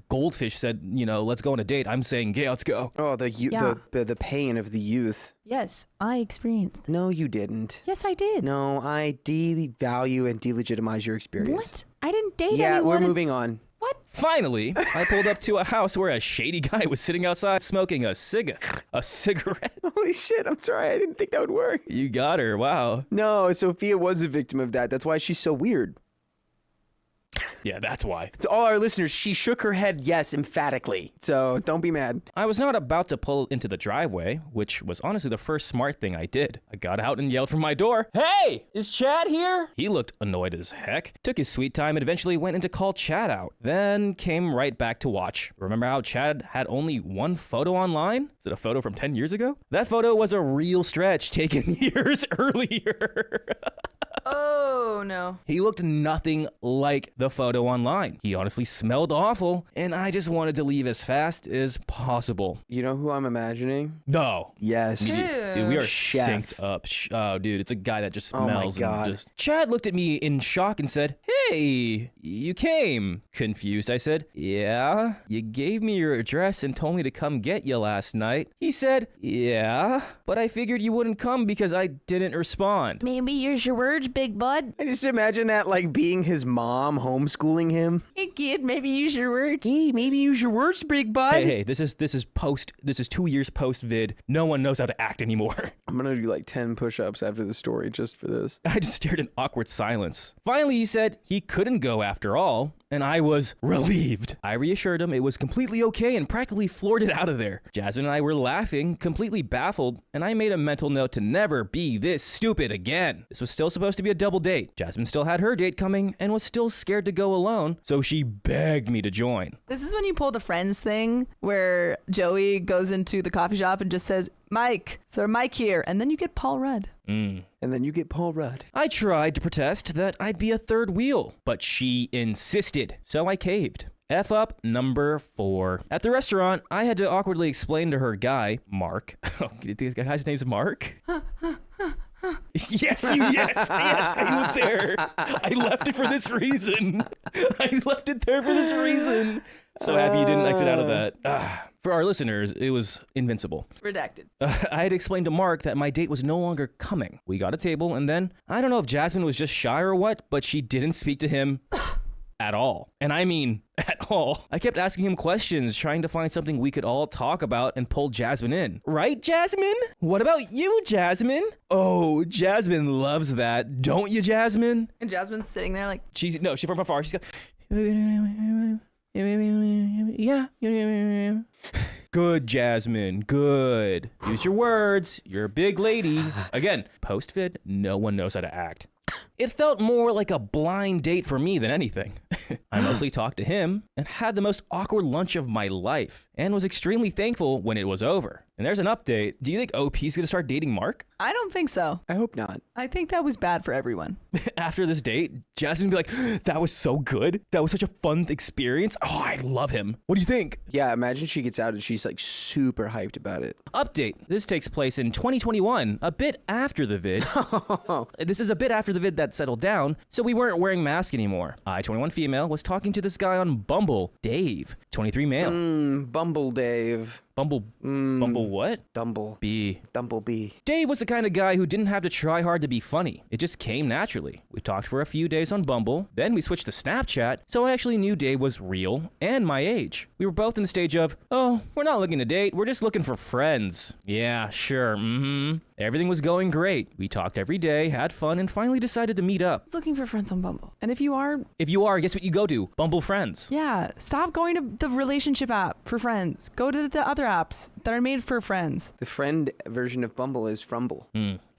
goldfish said, let's go on a date, I'm saying, yeah, let's go. Oh, Yeah. the pain of the youth. Yes, I experienced. No, you didn't. Yes, I did. No, I devalue and delegitimize your experience. What? I didn't date Yeah, anyone. we're moving on. What? Finally, I pulled up to a house where a shady guy was sitting outside smoking a cigarette. Holy shit! I'm sorry. I didn't think that would work. You got her. Wow. No, Sophia was a victim of that. That's why she's so weird. Yeah, that's why. To all our listeners, she shook her head yes emphatically. So don't be mad. I was not about to pull into the driveway, which was honestly the first smart thing I did. I got out and yelled from my door, "Hey, is Chad here?" He looked annoyed as heck, took his sweet time, and eventually went in to call Chad out, then came right back to watch. Remember how Chad had only one photo online? Is it a photo from 10 years ago? That photo was a real stretch taken years earlier. Oh, no. He looked nothing like the photo online. He honestly smelled awful, and I just wanted to leave as fast as possible. You know who I'm imagining? No. Yes. Ew. We are Chef. synced up. Oh, dude, it's a guy that just Oh my smells. God. And just... Chad looked at me in shock and said, "Hey, you came." Confused, I said, "Yeah, you gave me your address and told me to come get you last night." He said, "Yeah, but I figured you wouldn't come because I didn't respond." Maybe use your words, big bud. I just imagine that like being his mom homeschooling him. Hey, kid, maybe use your words. Hey, maybe use your words, big bud. Hey, this is 2 years post vid. No one knows how to act anymore. I'm gonna do like 10 push-ups after the story just for this. I just stared in awkward silence. Finally, he said he couldn't go after all, and I was relieved. I reassured him it was completely okay and practically floored it out of there. Jasmine and I were laughing, completely baffled, and I made a mental note to never be this stupid again. This was still supposed to be a double date. Jasmine still had her date coming and was still scared to go alone, so she begged me to join. This is when you pull the friends thing where Joey goes into the coffee shop and just says, Mike, so Mike here, and then you get Paul Rudd. And then you get Paul Rudd. I tried to protest that I'd be a third wheel, but she insisted, so I caved. F up number 4. At the restaurant, I had to awkwardly explain to her guy, Mark. Oh, the guy's name's Mark? Yes, he was there. I left it for this reason. I left it there for this reason. So happy you didn't exit out of that. For our listeners, it was invincible. Redacted. I had explained to Mark that my date was no longer coming. We got a table, and then, I don't know if Jasmine was just shy or what, but she didn't speak to him at all. And I mean, at all. I kept asking him questions, trying to find something we could all talk about and pull Jasmine in. Right, Jasmine? What about you, Jasmine? Oh, Jasmine loves that. Don't you, Jasmine? And Jasmine's sitting there like, She's from afar. She's got... Yeah. Good, Jasmine. Good. Use your words. You're a big lady. Again, post-vid, no one knows how to act. It felt more like a blind date for me than anything. I mostly talked to him and had the most awkward lunch of my life and was extremely thankful when it was over. And there's an update. Do you think OP's gonna start dating Mark? I don't think so. I hope not. I think that was bad for everyone. After this date, Jasmine will be like, that was so good. That was such a fun experience. Oh, I love him. What do you think? Yeah, imagine she gets out and she's like super hyped about it. Update. This takes place in 2021, a bit after the vid. This is a bit after the vid that settled down, so we weren't wearing masks anymore. I, 21 female, was talking to this guy on Bumble, Dave, 23 male. Bumble Dave. Bumble what? Dumble. Dumblebee. Dave was the kind of guy who didn't have to try hard to be funny. It just came naturally. We talked for a few days on Bumble, then we switched to Snapchat, so I actually knew Dave was real and my age. We were both in the stage of, oh, we're not looking to date, we're just looking for friends. Yeah, sure, Everything was going great. We talked every day, had fun, and finally decided to meet up. Looking for friends on Bumble. And if you are, guess what you go to? Bumble Friends. yeah, stop going to the relationship app for friends. Go to the other apps that are made for friends. The friend version of Bumble is Frumble.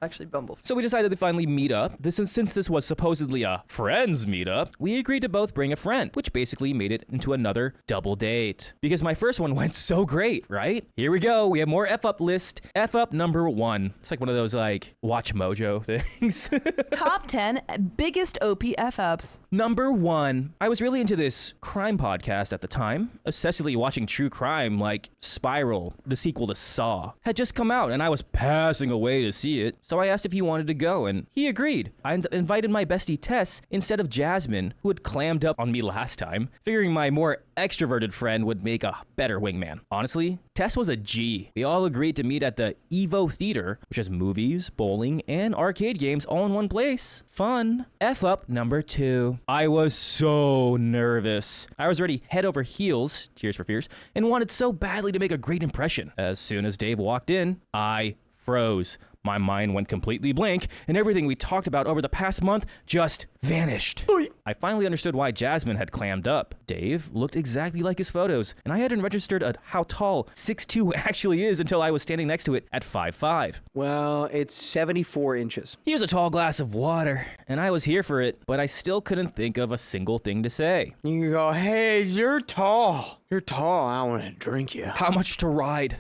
Actually, Bumble. So we decided to finally meet up. Since this was supposedly a friends meetup, we agreed to both bring a friend, which basically made it into another double date. Because my first one went so great, right? Here we go. We have more F-up list. F-up number 1. It's like one of those like Watch Mojo things. Top 10 biggest OP F-ups. Number 1. I was really into this crime podcast at the time, obsessively watching true crime like Spiral, the sequel to Saw, had just come out and I was passing away to see it. So I asked if he wanted to go, and he agreed. I invited my bestie Tess instead of Jasmine, who had clammed up on me last time, figuring my more extroverted friend would make a better wingman. Honestly, Tess was a G. We all agreed to meet at the Evo Theater, which has movies, bowling, and arcade games all in one place. Fun. F-up number 2. I was so nervous. I was already head over heels, Tears for Fears, and wanted so badly to make a great impression. As soon as Dave walked in, I froze. My mind went completely blank, and everything we talked about over the past month just vanished. I finally understood why Jasmine had clammed up. Dave looked exactly like his photos, and I hadn't registered how tall 6'2" actually is until I was standing next to it at 5'5". Well, it's 74 inches. He was a tall glass of water, and I was here for it, but I still couldn't think of a single thing to say. You go, hey, you're tall. You're tall. I want to drink you. How much to ride?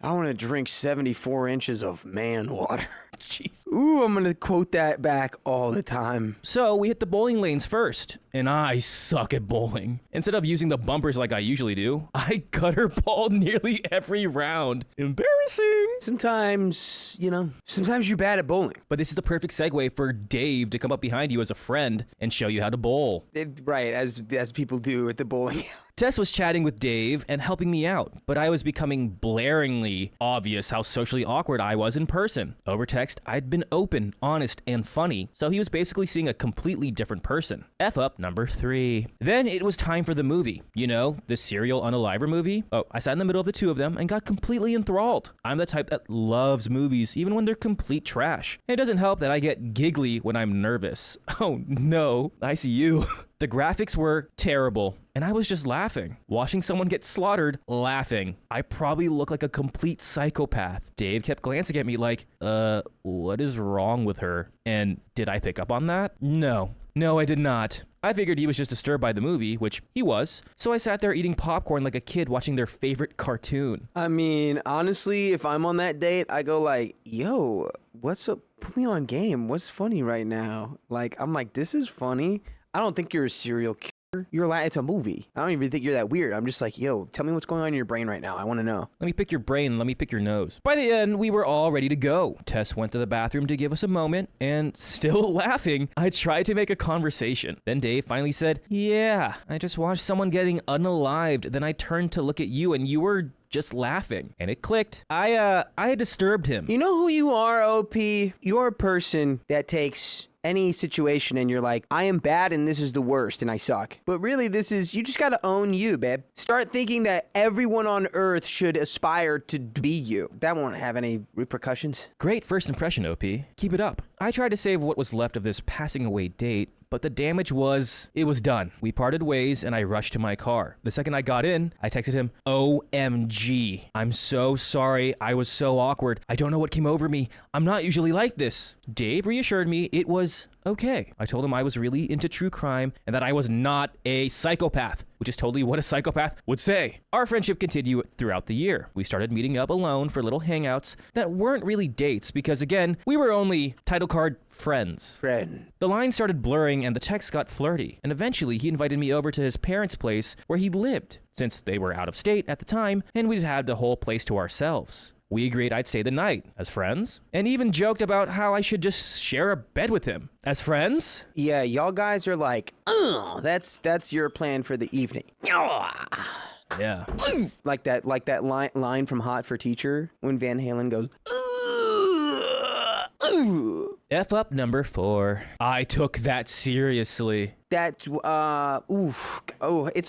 I want to drink 74 inches of man water. Jeez. Ooh, I'm going to quote that back all the time. So we hit the bowling lanes first, and I suck at bowling. Instead of using the bumpers like I usually do, I gutter balled nearly every round. Embarrassing. Sometimes you're bad at bowling. But this is the perfect segue for Dave to come up behind you as a friend and show you how to bowl. Right, as people do at the bowling. Tess was chatting with Dave and helping me out, but I was becoming blaringly obvious how socially awkward I was in person. Over text, I'd been open, honest, and funny, so he was basically seeing a completely different person. F-up number 3. Then it was time for the movie. You know, the Serial Unaliver movie? Oh, I sat in the middle of the two of them and got completely enthralled. I'm the type that loves movies, even when they're complete trash. It doesn't help that I get giggly when I'm nervous. Oh no, I see you. The graphics were terrible, and I was just laughing. Watching someone get slaughtered, laughing. I probably look like a complete psychopath. Dave kept glancing at me like, what is wrong with her? And did I pick up on that? No, I did not. I figured he was just disturbed by the movie, which he was, so I sat there eating popcorn like a kid watching their favorite cartoon. I mean, honestly, if I'm on that date, I go like, yo, what's up? Put me on game. What's funny right now? Like, I'm like, this is funny. I don't think you're a serial killer. It's a movie. I don't even think you're that weird. I'm just like, yo, tell me what's going on in your brain right now. I want to know. Let me pick your brain. Let me pick your nose. By the end, we were all ready to go. Tess went to the bathroom to give us a moment, and still laughing, I tried to make a conversation. Then Dave finally said, yeah, I just watched someone getting unalived. Then I turned to look at you, and you were just laughing, and it clicked. I disturbed him. You know who you are, OP? You're a person that takes any situation and you're like, I am bad and this is the worst and I suck. But really, you just gotta own you, babe. Start thinking that everyone on earth should aspire to be you. That won't have any repercussions. Great first impression, OP. Keep it up. I tried to save what was left of this passing away date, but the damage was done. We parted ways and I rushed to my car. The second I got in, I texted him, OMG. I'm so sorry. I was so awkward. I don't know what came over me. I'm not usually like this. Dave reassured me it was okay. I told him I was really into true crime and that I was not a psychopath, which is totally what a psychopath would say. Our friendship continued throughout the year. We started meeting up alone for little hangouts that weren't really dates because, again, we were only title card friends. Friend. The lines started blurring and the text got flirty, and eventually he invited me over to his parents' place where he lived, since they were out of state at the time and we'd had the whole place to ourselves. We agreed I'd stay the night as friends, and even joked about how I should just share a bed with him as friends. Yeah, y'all guys are like, that's your plan for the evening. Yeah. Like that line from Hot for Teacher when Van Halen goes, F up number 4. I took that seriously. it's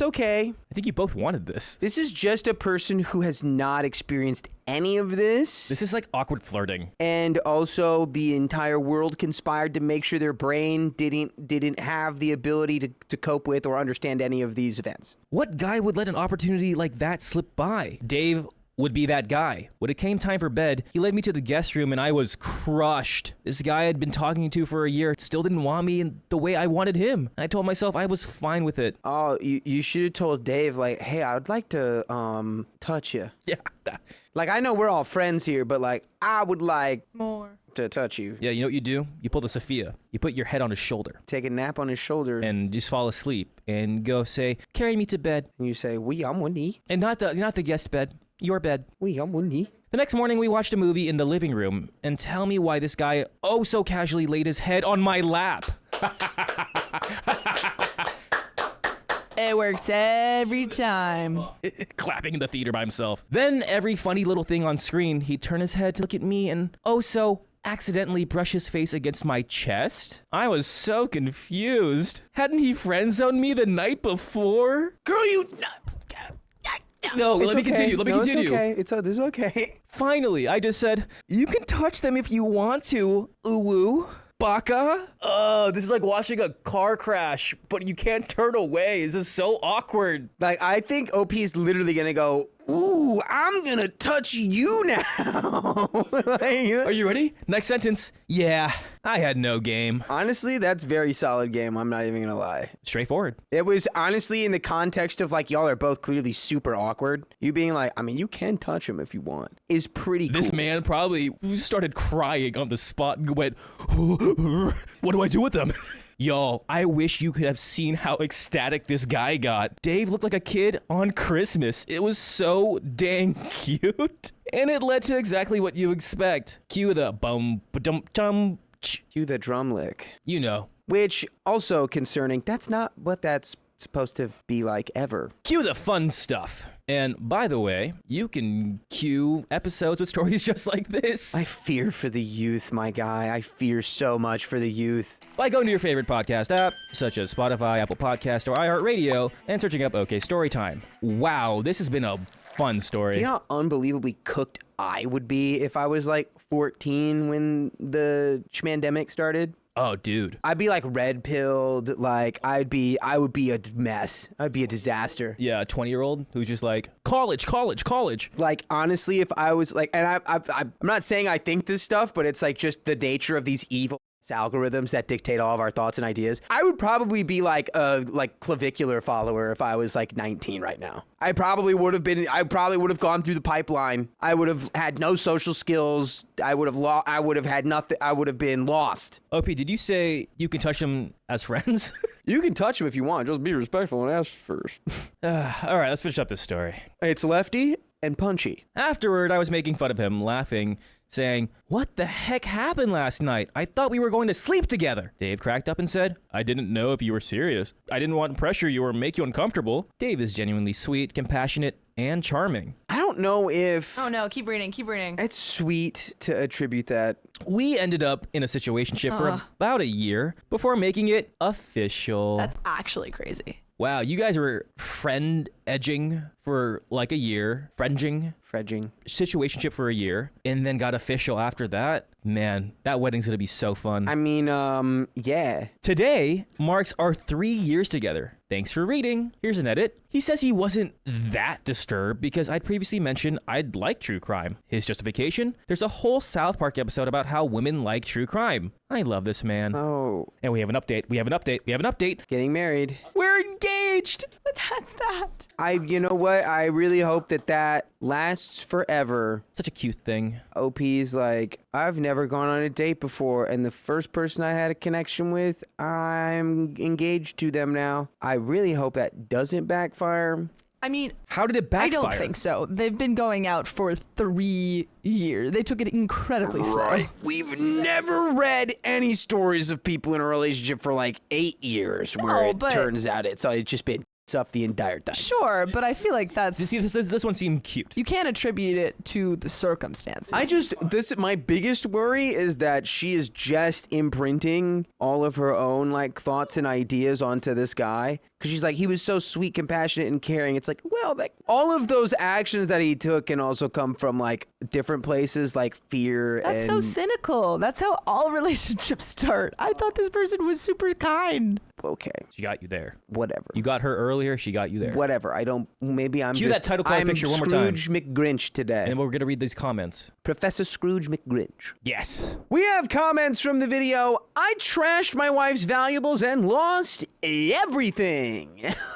okay. I think you both wanted this. This is just a person who has not experienced any of this. This is like awkward flirting. And also the entire world conspired to make sure their brain didn't have the ability to cope with or understand any of these events. What guy would let an opportunity like that slip by? Dave would be that guy. When it came time for bed, he led me to the guest room and I was crushed. This guy I'd been talking to for a year still didn't want me in the way I wanted him. And I told myself I was fine with it. Oh, you should have told Dave, like, hey, I would like to touch you. Yeah. Like, I know we're all friends here, but like, I would like More. to touch you. Yeah, you know what you do? You pull the Sophia. You put your head on his shoulder Take a nap on his shoulder. and just fall asleep and go say, carry me to bed. And you say, oui, I'm Wendy. And not the guest bed, your bed. Oui, I'm Wendy. The next morning, we watched a movie in the living room, and tell me why this guy oh so casually laid his head on my lap. It works every time. Clapping in the theater by himself. Then every funny little thing on screen, he'd turn his head to look at me and oh so accidentally brush his face against my chest. I was so confused. Hadn't he friend-zoned me the night before? Girl, you... No, let me okay. continue. Let me continue. It's okay. This is okay. Finally, I just said, you can touch them if you want to, uwu. Baka? This is like watching a car crash, but you can't turn away. This is so awkward. Like, I think OP is literally gonna go, ooh, I'm gonna touch you now. Are you ready? Next sentence. Yeah, I had no game. Honestly, that's very solid game. I'm not even gonna lie. Straightforward. It was honestly in the context of like, y'all are both clearly super awkward. You being like, I mean, you can touch him if you want, is pretty cool. This man probably started crying on the spot and went, what do I do with them? Y'all, I wish you could have seen how ecstatic this guy got. Dave looked like a kid on Christmas. It was so dang cute. And it led to exactly what you expect. Cue the bum ba-dum tum. Cue the drum lick. You know. Which, also concerning, that's not what that's supposed to be like ever. Cue the fun stuff. And by the way, you can cue episodes with stories just like this. I fear for the youth, my guy. I fear so much for the youth. By going to your favorite podcast app, such as Spotify, Apple Podcast, or iHeartRadio, and searching up OK Storytime. Wow, this has been a fun story. Do you know how unbelievably cooked I would be if I was like 14 when the schmandemic started? Oh, dude. I'd be like red pilled. Like I would be a mess. I'd be a disaster. Yeah, a 20-year-old who's just like, college. Like honestly, if I was like, and I'm not saying I think this stuff, but it's like just the nature of these evil algorithms that dictate all of our thoughts and ideas. I would probably be like a clavicular follower if I was like 19 right now. I probably would have gone through the pipeline. I would have had no social skills. I would have had nothing. I would have been lost. OP, did you say you can touch them as friends? You can touch them if you want. Just be respectful and ask first. All right, let's finish up this story. It's lefty and punchy. Afterward, I was making fun of him, laughing, saying, what the heck happened last night? I thought we were going to sleep together. Dave cracked up and said, I didn't know if you were serious. I didn't want to pressure you or make you uncomfortable. Dave is genuinely sweet, compassionate, and charming. I don't know if... Oh no, keep reading. It's sweet to attribute that. We ended up in a situationship for about a year before making it official. That's actually crazy. Wow, you guys were friend edging for like a year, fredging, situationship for a year, and then got official after that. Man, that wedding's gonna be so fun. I mean, yeah. Today marks our 3 years together. Thanks for reading. Here's an edit. He says he wasn't that disturbed because I'd previously mentioned I'd like true crime. His justification? There's a whole South Park episode about how women like true crime. I love this man. Oh. And we have an update. We have an update. Getting married. We're engaged. But that's that. You know what? I really hope that lasts forever. Such a cute thing. OP's like, I've never gone on a date before, and the first person I had a connection with, I'm engaged to them now. I really hope that doesn't backfire. I mean, how did it backfire? I don't think so. They've been going out for 3 years. They took it incredibly slow. We've never read any stories of people in a relationship for like 8 years where it turns out it's just been up the entire time. Sure, but I feel like that's... This one seemed cute. You can't attribute it to the circumstances. My biggest worry is that she is just imprinting all of her own like thoughts and ideas onto this guy. Because she's like, he was so sweet, compassionate, and caring. It's like, well, all of those actions that he took can also come from like different places, like fear. That's so cynical. That's how all relationships start. I thought this person was super kind. Okay. She got you there. Whatever. You got her earlier. She got you there. Whatever. Maybe I'm Cue that title card picture one more time. Scrooge McGrinch today. And we're going to read these comments. Professor Scrooge McGrinch. Yes. We have comments from the video. I trashed my wife's valuables and lost everything.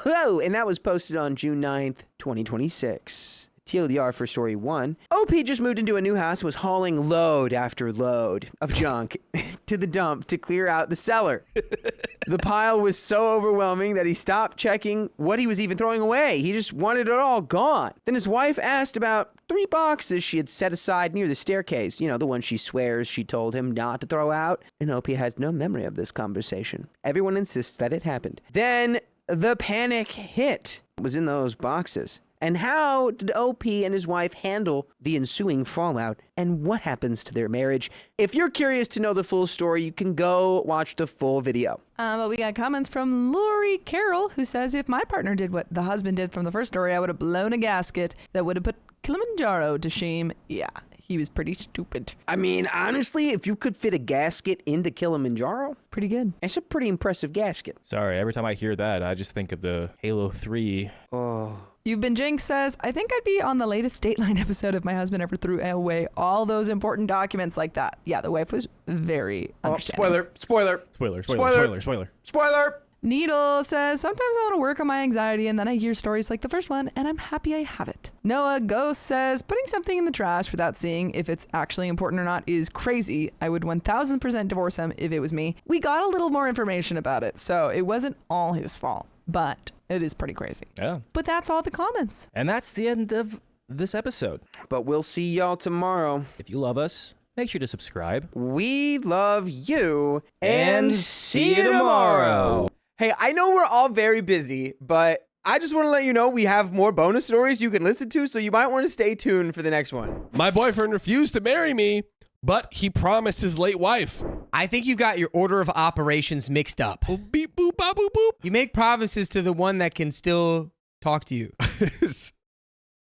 Oh, and that was posted on June 9th, 2026. TLDR for story 1. OP just moved into a new house and was hauling load after load of junk to the dump to clear out the cellar. The pile was so overwhelming that he stopped checking what he was even throwing away. He just wanted it all gone. Then his wife asked about 3 boxes she had set aside near the staircase. You know, the one she swears she told him not to throw out. And OP has no memory of this conversation. Everyone insists that it happened. Then the panic hit. What was in those boxes? And how did OP and his wife handle the ensuing fallout? And what happens to their marriage? If you're curious to know the full story, you can go watch the full video. But we got comments from Lori Carroll, who says, if my partner did what the husband did from the first story, I would have blown a gasket that would have put Kilimanjaro to shame. Yeah, he was pretty stupid. I mean, honestly, if you could fit a gasket into Kilimanjaro, pretty good. It's a pretty impressive gasket. Sorry, every time I hear that, I just think of the Halo 3. Oh. You've Been Jinx says, I think I'd be on the latest Dateline episode if my husband ever threw away all those important documents like that. Yeah, the wife was very understanding. Spoiler. Needle says, sometimes I want to work on my anxiety and then I hear stories like the first one and I'm happy I have it. Noah Ghost says, putting something in the trash without seeing if it's actually important or not is crazy. I would 1000% divorce him if it was me. We got a little more information about it, so it wasn't all his fault, but it is pretty crazy. Yeah. But that's all the comments. And that's the end of this episode. But we'll see y'all tomorrow. If you love us, make sure to subscribe. We love you. And see you tomorrow. Hey, I know we're all very busy, but I just want to let you know we have more bonus stories you can listen to, so you might want to stay tuned for the next one. My boyfriend refused to marry me, but he promised his late wife. I think you got your order of operations mixed up. Oh, beep, boop, ba, boop, boop. You make promises to the one that can still talk to you.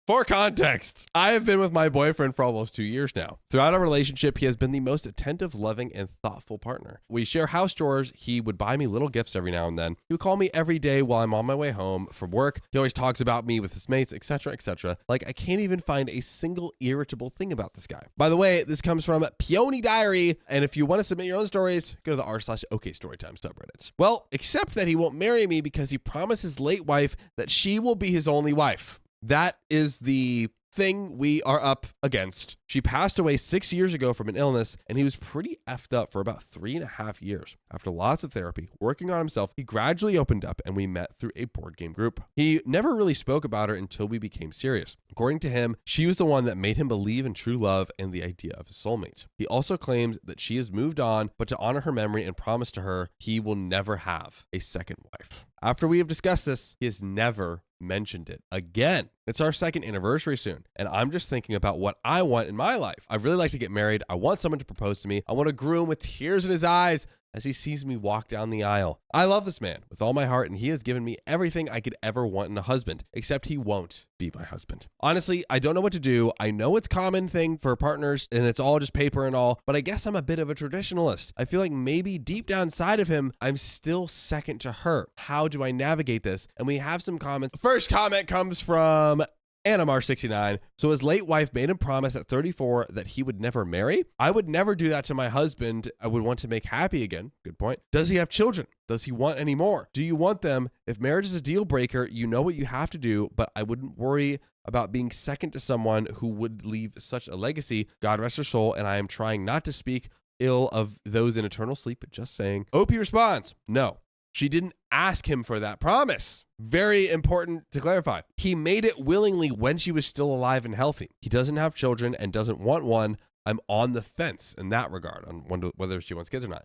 For context, I have been with my boyfriend for almost 2 years now. Throughout our relationship, he has been the most attentive, loving, and thoughtful partner. We share house chores. He would buy me little gifts every now and then. He would call me every day while I'm on my way home from work. He always talks about me with his mates, etc., etc. Like, I can't even find a single irritable thing about this guy. By the way, this comes from Peony Diary, and if you want to submit your own stories, go to the r/okstorytime subreddit. Well, except that he won't marry me because he promised his late wife that she will be his only wife. That is the thing we are up against. She passed away 6 years ago from an illness, and he was pretty effed up for about 3.5 years. After lots of therapy, working on himself, he gradually opened up, and we met through a board game group. He never really spoke about her until we became serious. According to him, she was the one that made him believe in true love and the idea of a soulmate. He also claims that she has moved on, but to honor her memory and promise to her, he will never have a second wife. After we have discussed this, he has never mentioned it again. It's our 2nd anniversary soon, and I'm just thinking about what I want in my life. I'd really like to get married. I want someone to propose to me. I want a groom with tears in his eyes, as he sees me walk down the aisle. I love this man with all my heart, and he has given me everything I could ever want in a husband, except he won't be my husband. Honestly, I don't know what to do. I know it's a common thing for partners, and it's all just paper and all, but I guess I'm a bit of a traditionalist. I feel like maybe deep down inside of him, I'm still second to her. How do I navigate this? And we have some comments. First comment comes from Anamar69. So his late wife made him promise at 34 that he would never marry. I would never do that to my husband. I would want to make happy again. Good point. Does he have children? Does he want any more? Do you want them? If marriage is a deal breaker, you know what you have to do, but I wouldn't worry about being second to someone who would leave such a legacy. God rest her soul, and I am trying not to speak ill of those in eternal sleep, but just saying. OP responds, no. She didn't ask him for that promise. Very important to clarify. He made it willingly when she was still alive and healthy. He doesn't have children and doesn't want one. I'm on the fence in that regard on whether she wants kids or not.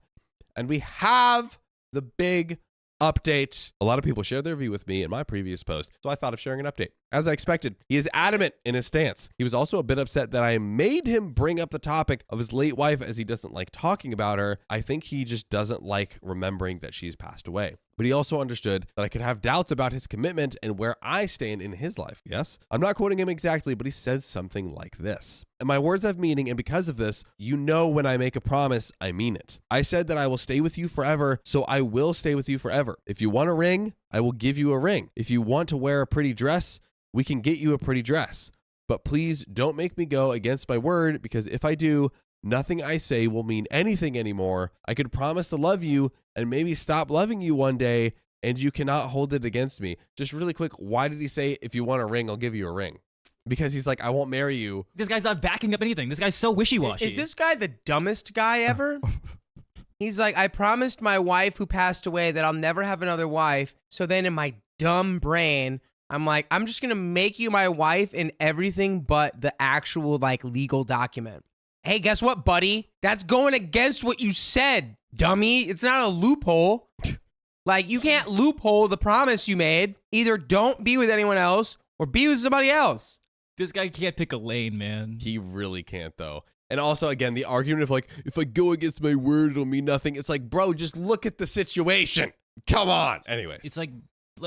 And we have the big update. A lot of people shared their view with me in my previous post, so I thought of sharing an update. As I expected, he is adamant in his stance. He was also a bit upset that I made him bring up the topic of his late wife as he doesn't like talking about her. I think he just doesn't like remembering that she's passed away. But he also understood that I could have doubts about his commitment and where I stand in his life. Yes, I'm not quoting him exactly, but he says something like this. And my words have meaning, and because of this, you know when I make a promise, I mean it. I said that I will stay with you forever, so I will stay with you forever. If you want a ring, I will give you a ring. If you want to wear a pretty dress, we can get you a pretty dress. But please don't make me go against my word, because if I do, nothing I say will mean anything anymore. I could promise to love you and maybe stop loving you one day, and you cannot hold it against me. Just really quick, why did he say, if you want a ring, I'll give you a ring? Because he's like, I won't marry you. This guy's not backing up anything. This guy's so wishy-washy. Is this guy the dumbest guy ever? He's like, I promised my wife who passed away that I'll never have another wife. So then in my dumb brain, I'm like, I'm just going to make you my wife in everything but the actual like legal document. Hey, guess what, buddy? That's going against what you said, dummy. It's not a loophole. Like, you can't loophole the promise you made. Either don't be with anyone else or be with somebody else. This guy can't pick a lane, man. He really can't, though. And also, again, the argument of like, if I go against my word, it'll mean nothing. It's like, bro, just look at the situation. Come on. Anyways. It's like,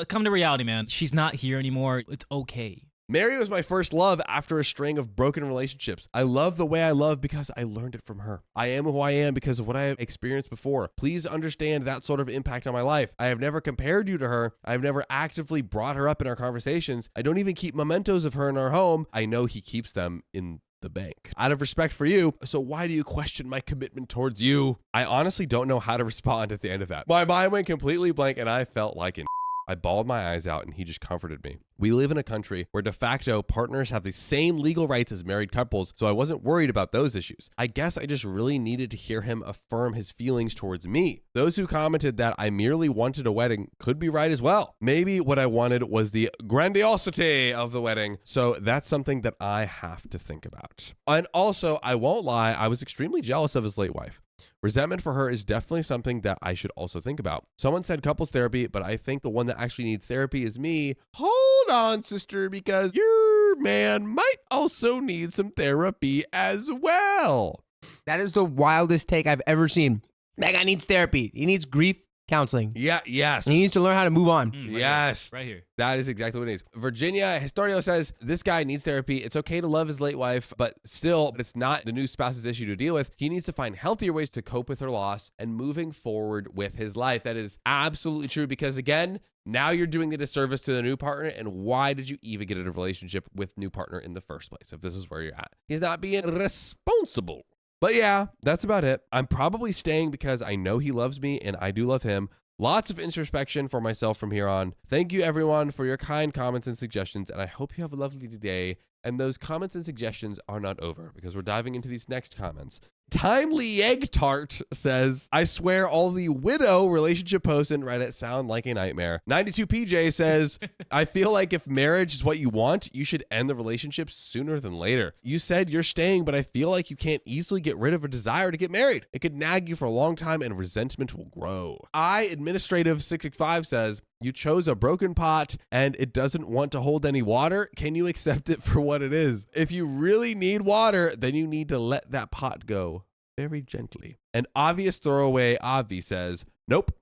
come to reality, man. She's not here anymore. It's okay. Mary was my first love after a string of broken relationships. I love the way I love because I learned it from her. I am who I am because of what I have experienced before. Please understand that sort of impact on my life. I have never compared you to her. I have never actively brought her up in our conversations. I don't even keep mementos of her in our home. I know he keeps them in the bank. Out of respect for you, so why do you question my commitment towards you? I honestly don't know how to respond at the end of that. My mind went completely blank and I felt like an I bawled my eyes out and he just comforted me. We live in a country where de facto partners have the same legal rights as married couples, so I wasn't worried about those issues. I guess I just really needed to hear him affirm his feelings towards me. Those who commented that I merely wanted a wedding could be right as well. Maybe what I wanted was the grandiosity of the wedding, so that's something that I have to think about. And also, I won't lie, I was extremely jealous of his late wife. Resentment for her is definitely something that I should also think about. Someone said couples therapy, but I think the one that actually needs therapy is me. Hold on, sister, because your man might also need some therapy as well. That is the wildest take I've ever seen. That guy needs therapy. He needs grief counseling. Yeah, yes. And he needs to learn how to move on. Yes. Right here. That is exactly what it is. Virginia Historio says, this guy needs therapy. It's okay to love his late wife, but still, it's not the new spouse's issue to deal with. He needs to find healthier ways to cope with her loss and moving forward with his life. That is absolutely true because, again, now you're doing the disservice to the new partner, and why did you even get in a relationship with new partner in the first place if this is where you're at? He's not being responsible. But yeah, that's about it. I'm probably staying because I know he loves me and I do love him. Lots of introspection for myself from here on. Thank you everyone for your kind comments and suggestions, and I hope you have a lovely day. And those comments and suggestions are not over because we're diving into these next comments. Timely Egg Tart says, I swear all the widow relationship posts in Reddit sound like a nightmare. 92PJ says, I feel like if marriage is what you want, you should end the relationship sooner than later. You said you're staying, but I feel like you can't easily get rid of a desire to get married. It could nag you for a long time and resentment will grow. Administrative 665 says, you chose a broken pot and it doesn't want to hold any water. Can you accept it for what it is? If you really need water, then you need to let that pot go. very gently. An obvious throwaway Avi says, nope,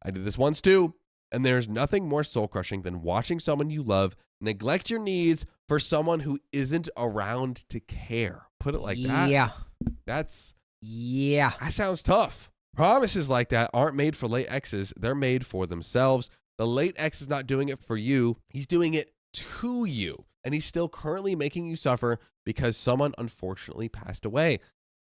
I did this once too. And there's nothing more soul-crushing than watching someone you love neglect your needs for someone who isn't around to care. Put it like that. Yeah. That sounds tough. Promises like that aren't made for late exes. They're made for themselves. The late ex is not doing it for you. He's doing it to you. And he's still currently making you suffer because someone unfortunately passed away.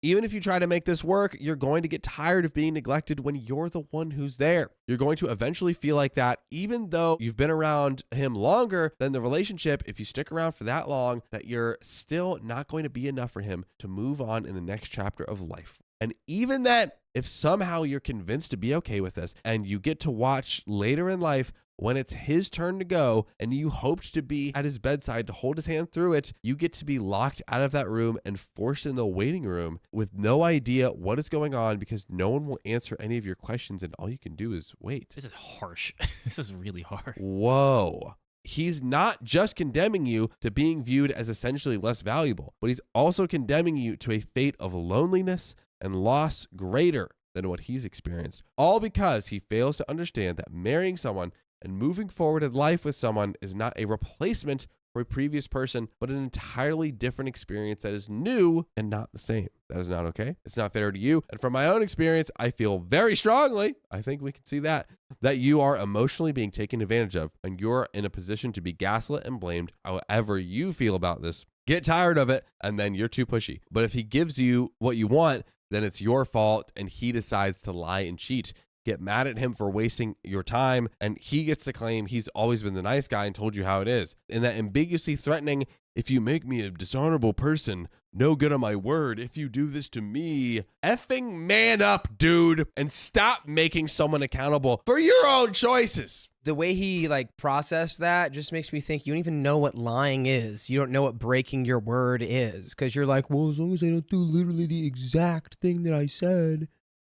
Even if you try to make this work, you're going to get tired of being neglected when you're the one who's there. You're going to eventually feel like that, even though you've been around him longer than the relationship. If you stick around for that long, that you're still not going to be enough for him to move on in the next chapter of life. And even then, if somehow you're convinced to be okay with this and you get to watch later in life when it's his turn to go and you hoped to be at his bedside to hold his hand through it, you get to be locked out of that room and forced in the waiting room with no idea what is going on because no one will answer any of your questions and all you can do is wait. This is harsh. This is really hard. Whoa. He's not just condemning you to being viewed as essentially less valuable, but he's also condemning you to a fate of loneliness and loss greater than what he's experienced, all because he fails to understand that marrying someone and moving forward in life with someone is not a replacement for a previous person, but an entirely different experience that is new and not the same. That is not okay. It's not fair to you. And from my own experience, I feel very strongly, I think we can see that you are emotionally being taken advantage of and you're in a position to be gaslit and blamed however you feel about this. Get tired of it, and then you're too pushy. But if he gives you what you want, then it's your fault and he decides to lie and cheat. Get mad at him for wasting your time, and he gets to claim he's always been the nice guy and told you how it is. And that ambiguously threatening, if you make me a dishonorable person, no good on my word, if you do this to me, effing man up, dude, and stop making someone accountable for your own choices. The way he processed that just makes me think you don't even know what lying is. You don't know what breaking your word is because you're like, well, as long as I don't do literally the exact thing that I said,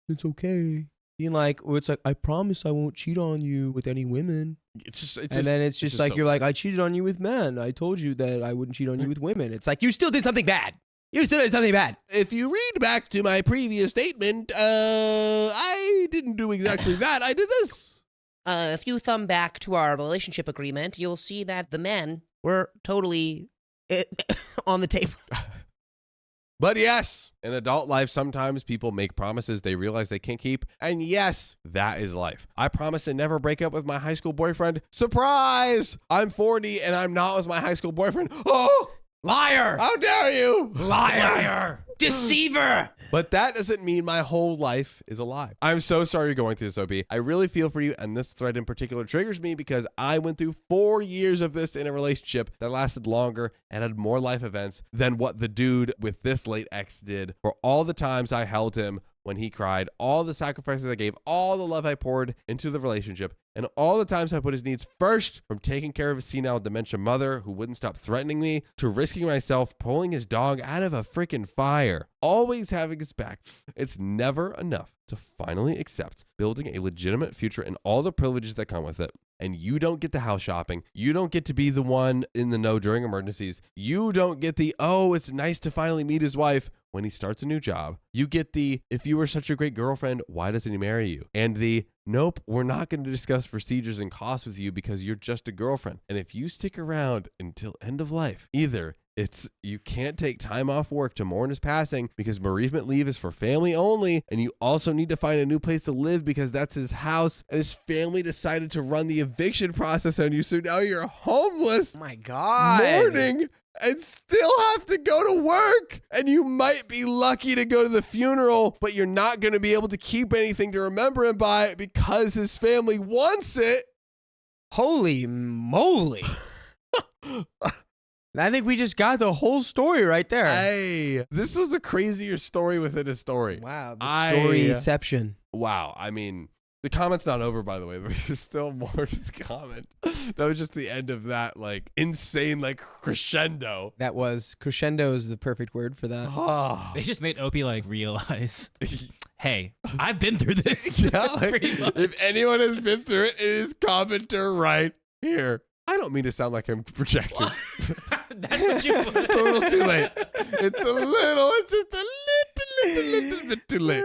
it's okay. Being like, or it's like, I promise I won't cheat on you with any women. Then it's just like, you're like, I cheated on you with men. I told you that I wouldn't cheat on you with women. It's like, you still did something bad. If you read back to my previous statement, I didn't do exactly that. I did this. If you thumb back to our relationship agreement, you'll see that the men were totally on the table. But yes, in adult life, sometimes people make promises they realize they can't keep. And yes, that is life. I promised to never break up with my high school boyfriend. Surprise! I'm 40 and I'm not with my high school boyfriend. Oh! liar! How dare you! Liar! Deceiver! But that doesn't mean my whole life is a lie. I'm so sorry you're going through this, OB. I really feel for you, and this thread in particular triggers me because I went through 4 years of this in a relationship that lasted longer and had more life events than what the dude with this late ex did. For all the times I held him when he cried, all the sacrifices I gave, all the love I poured into the relationship, and all the times I put his needs first, from taking care of his senile dementia mother who wouldn't stop threatening me, to risking myself pulling his dog out of a freaking fire, always having his back. It's never enough to finally accept building a legitimate future and all the privileges that come with it. And you don't get the house shopping. You don't get to be the one in the know during emergencies. You don't get the, oh, it's nice to finally meet his wife when he starts a new job. You get the, if you were such a great girlfriend, why doesn't he marry you? And the, nope, we're not going to discuss procedures and costs with you because you're just a girlfriend. And if you stick around until end of life, either it's you can't take time off work to mourn his passing because bereavement leave is for family only, and you also need to find a new place to live because that's his house, and his family decided to run the eviction process on you, so now you're homeless. Oh my God. Mourning and still have to go to work, and you might be lucky to go to the funeral, but you're not going to be able to keep anything to remember him by because his family wants it. Holy moly. I think we just got the whole story right there. Hey, this was a crazier story within a story. Wow, the storyception. Wow, I mean, the comment's not over, by the way. There's still more to the comment. That was just the end of that, insane, crescendo. That was, crescendo is the perfect word for that. Oh. They just made Opie realize, hey, I've been through this. Yeah, if anyone has been through it, it is commenter right here. I don't mean to sound like I'm projecting. That's what you put. It's a little too late. It's just a little little bit too late.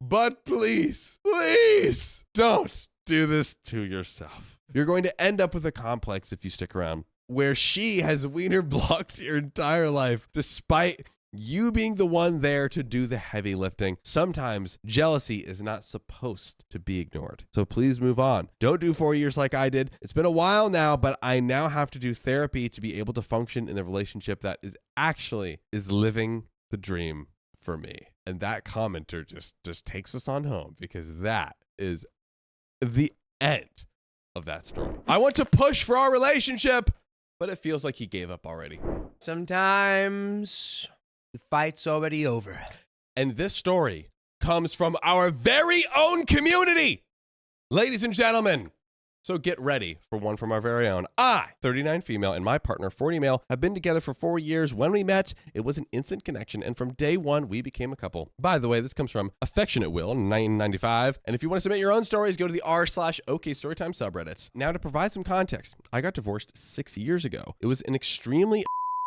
But please, please don't do this to yourself. You're going to end up with a complex if you stick around, where she has wiener blocked your entire life, despite you being the one there to do the heavy lifting. Sometimes jealousy is not supposed to be ignored. So please move on. Don't do 4 years like I did. It's been a while now, but I now have to do therapy to be able to function in the relationship that is living the dream for me. And that commenter just takes us on home, because that is the end of that story. I want to push for our relationship, but it feels like he gave up already. Sometimes the fight's already over. And this story comes from our very own community, ladies and gentlemen. So get ready for one from our very own. I, 39 female, and my partner, 40 male, have been together for 4 years. When we met, it was an instant connection, and from day one, we became a couple. By the way, this comes from Affectionate Will in 1995. And if you want to submit your own stories, go to the r/okstorytime subreddit. Now, to provide some context, I got divorced 6 years ago. It was an extremely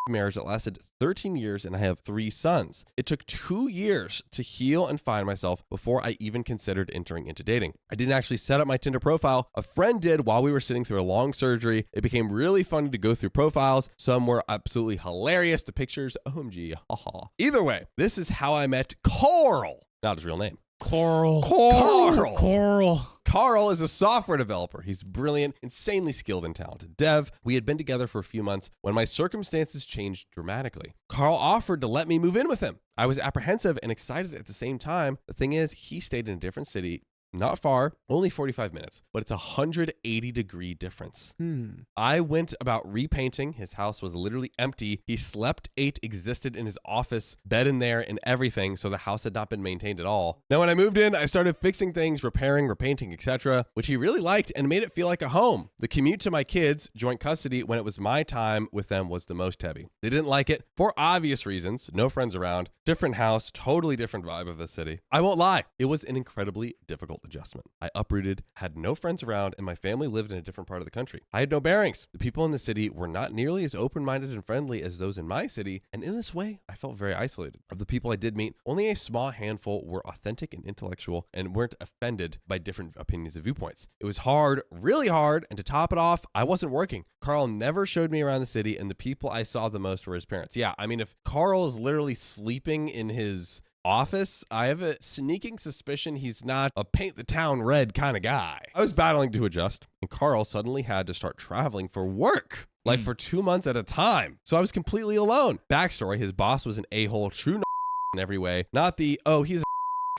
marriage that lasted 13 years, and I have 3 sons. It took 2 years to heal and find myself before I even considered entering into dating. I didn't actually set up my Tinder profile. A friend did while we were sitting through a long surgery. It became really funny to go through profiles. Some were absolutely hilarious. The pictures, OMG, haha. Either way, this is how I met Carl. Not his real name. Carl. Carl is a software developer. He's brilliant, insanely skilled and talented dev. We had been together for a few months when my circumstances changed dramatically. Carl offered to let me move in with him. I was apprehensive and excited at the same time. The thing is, he stayed in a different city, not far, only 45 minutes, but it's a 180-degree difference. I went about repainting. His house was literally empty. He slept, ate, existed in his office, bed in there, and everything, so the house had not been maintained at all. Now, when I moved in, I started fixing things, repairing, repainting, etc., which he really liked and made it feel like a home. The commute to my kids, joint custody, when it was my time with them, was the most heavy. They didn't like it for obvious reasons. No friends around, different house, totally different vibe of the city. I won't lie, it was an incredibly difficult adjustment. I uprooted, had no friends around, and my family lived in a different part of the country. I had no bearings. The people in the city were not nearly as open-minded and friendly as those in my city, and in this way, I felt very isolated. Of the people I did meet, only a small handful were authentic and intellectual and weren't offended by different opinions and viewpoints. It was hard, really hard, and to top it off, I wasn't working. Carl never showed me around the city, and the people I saw the most were his parents. Yeah, I mean, if Carl is literally sleeping in his office, I have a sneaking suspicion he's not a paint the town red kind of guy. I was battling to adjust, and Carl suddenly had to start traveling for work, like for 2 months at a time. So I was completely alone. Backstory, his boss was an a-hole, true in every way, not the, oh, he's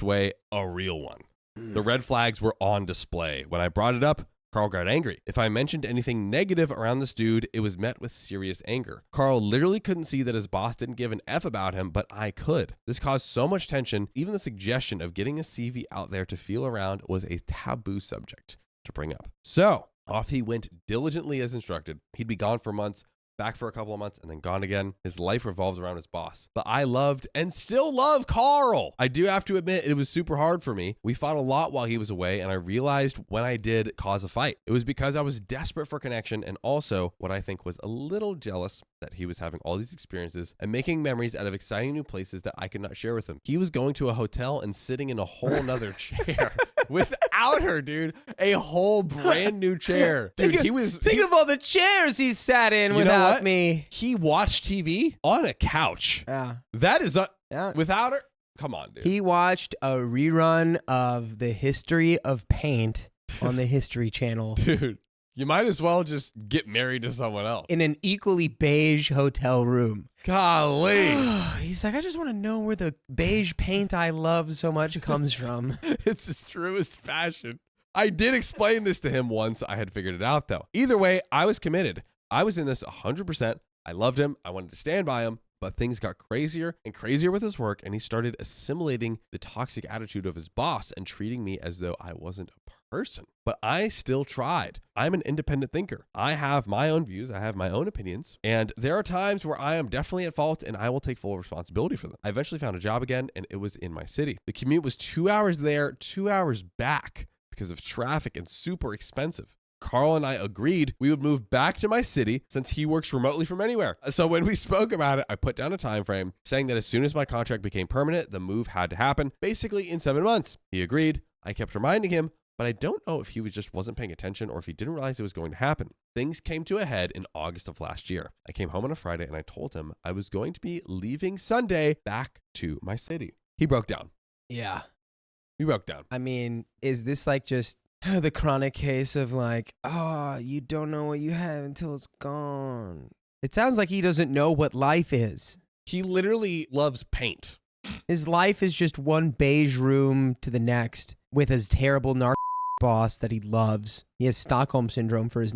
a way, a real one. The red flags were on display. When I brought it up, Carl got angry. If I mentioned anything negative around this dude, it was met with serious anger. Carl literally couldn't see that his boss didn't give an F about him, but I could. This caused so much tension, even the suggestion of getting a CV out there to feel around was a taboo subject to bring up. So, off he went diligently as instructed. He'd be gone for months, back for a couple of months, and then gone again. His life revolves around his boss. But I loved and still love Carl. I do have to admit, it was super hard for me. We fought a lot while he was away, and I realized when I did cause a fight, it was because I was desperate for connection, and also what I think was a little jealous that he was having all these experiences and making memories out of exciting new places that I could not share with him. He was going to a hotel and sitting in a whole nother chair without her, dude. A whole brand new chair. Dude, Think of all the chairs he sat in without me. He watched TV on a couch. Yeah. That is Yeah. without her. Come on, dude. He watched a rerun of the history of paint on the History Channel Dude, you might as well just get married to someone else. in an equally beige hotel room. Golly. He's like, I just want to know where the beige paint I love so much comes from. It's his truest passion. I did explain this to him once I had figured it out, though. Either way, I was committed. I was in this 100%. I loved him. I wanted to stand by him. But things got crazier and crazier with his work, and he started assimilating the toxic attitude of his boss and treating me as though I wasn't a person. But I still tried. I'm an independent thinker. I have my own views. I have my own opinions. And there are times where I am definitely at fault, and I will take full responsibility for them. I eventually found a job again, and it was in my city. The commute was 2 hours there, 2 hours back because of traffic and super expensive. Carl and I agreed we would move back to my city since he works remotely from anywhere. So when we spoke about it, I put down a time frame saying that as soon as my contract became permanent, the move had to happen, basically in 7 months. He agreed. I kept reminding him, but I don't know if he just wasn't paying attention or if he didn't realize it was going to happen. Things came to a head in August of last year. I came home on a Friday and I told him I was going to be leaving Sunday back to my city. He broke down. Yeah. He broke down. I mean, is this like just the chronic case of like, oh, you don't know what you have until it's gone? It sounds like he doesn't know what life is. He literally loves paint. His life is just one beige room to the next with his terrible boss that he loves. He has Stockholm syndrome for his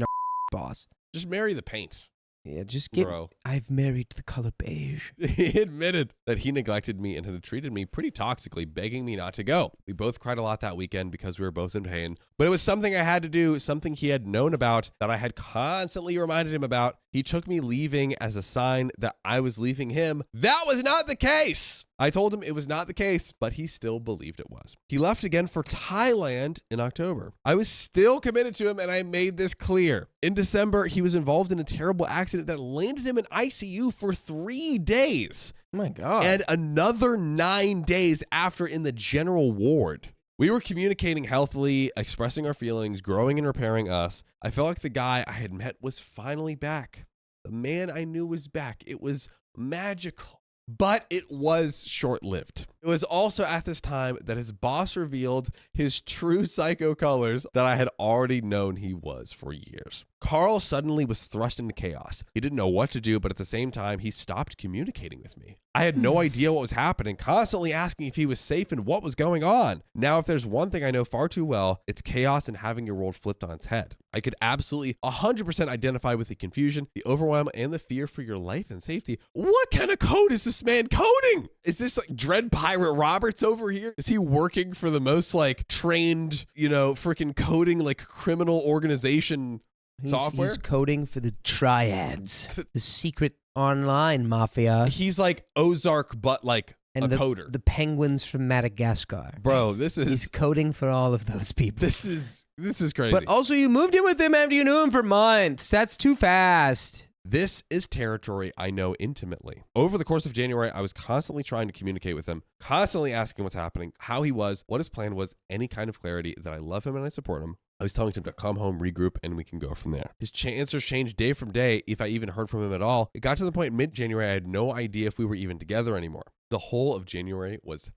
boss. Just marry the paint. Yeah, just get. Bro. I've married the color beige. He admitted that he neglected me and had treated me pretty toxically, begging me not to go. We both cried a lot that weekend because we were both in pain, but it was something I had to do, something he had known about, that I had constantly reminded him about. He took me leaving as a sign that I was leaving him. That was not the case. I told him it was not the case, but he still believed it was. He left again for Thailand in October. I was still committed to him, and I made this clear. In December, he was involved in a terrible accident that landed him in ICU for 3 days. Oh my God. And another 9 days after in the general ward. We were communicating healthily, expressing our feelings, growing and repairing us. I felt like the guy I had met was finally back. The man I knew was back. It was magical. But it was short-lived. It was also at this time that his boss revealed his true psycho colors that I had already known he was for years. Carl suddenly was thrust into chaos. He didn't know what to do, but at the same time, he stopped communicating with me. I had no idea what was happening, constantly asking if he was safe and what was going on. Now, if there's one thing I know far too well, it's chaos and having your world flipped on its head. I could absolutely 100% identify with the confusion, the overwhelm, and the fear for your life and safety. What kind of code is this man coding? Is this like Dread Pirate Roberts over here? Is he working for the most like trained, freaking coding like criminal organization software? He's coding for the triads, the secret online mafia. He's like Ozark, but like a coder. The penguins from Madagascar. Bro, he's coding for all of those people. This is crazy. But also you moved in with him after you knew him for months. That's too fast. This is territory I know intimately. Over the course of January, I was constantly trying to communicate with him, constantly asking what's happening, how he was, what his plan was, any kind of clarity that I love him and I support him. I was telling him to come home, regroup, and we can go from there. His answers changed day from day, if I even heard from him at all. It got to the point mid-January, I had no idea if we were even together anymore. The whole of January was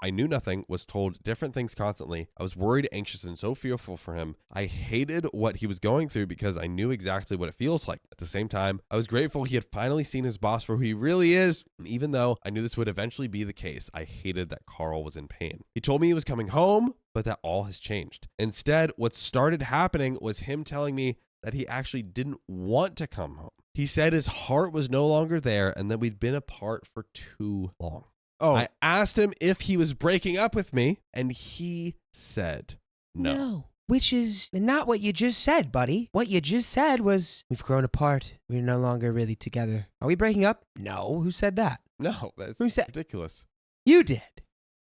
I knew nothing, was told different things constantly. I was worried, anxious, and so fearful for him. I hated what he was going through because I knew exactly what it feels like. At the same time, I was grateful he had finally seen his boss for who he really is. And even though I knew this would eventually be the case, I hated that Carl was in pain. He told me he was coming home, but that all has changed. Instead, what started happening was him telling me that he actually didn't want to come home. He said his heart was no longer there and that we'd been apart for too long. Oh, I asked him if he was breaking up with me, and he said no. Which is not what you just said, buddy. What you just said was, we've grown apart. We're no longer really together. Are we breaking up? No. Who said that? No, that's Who said- ridiculous. You did.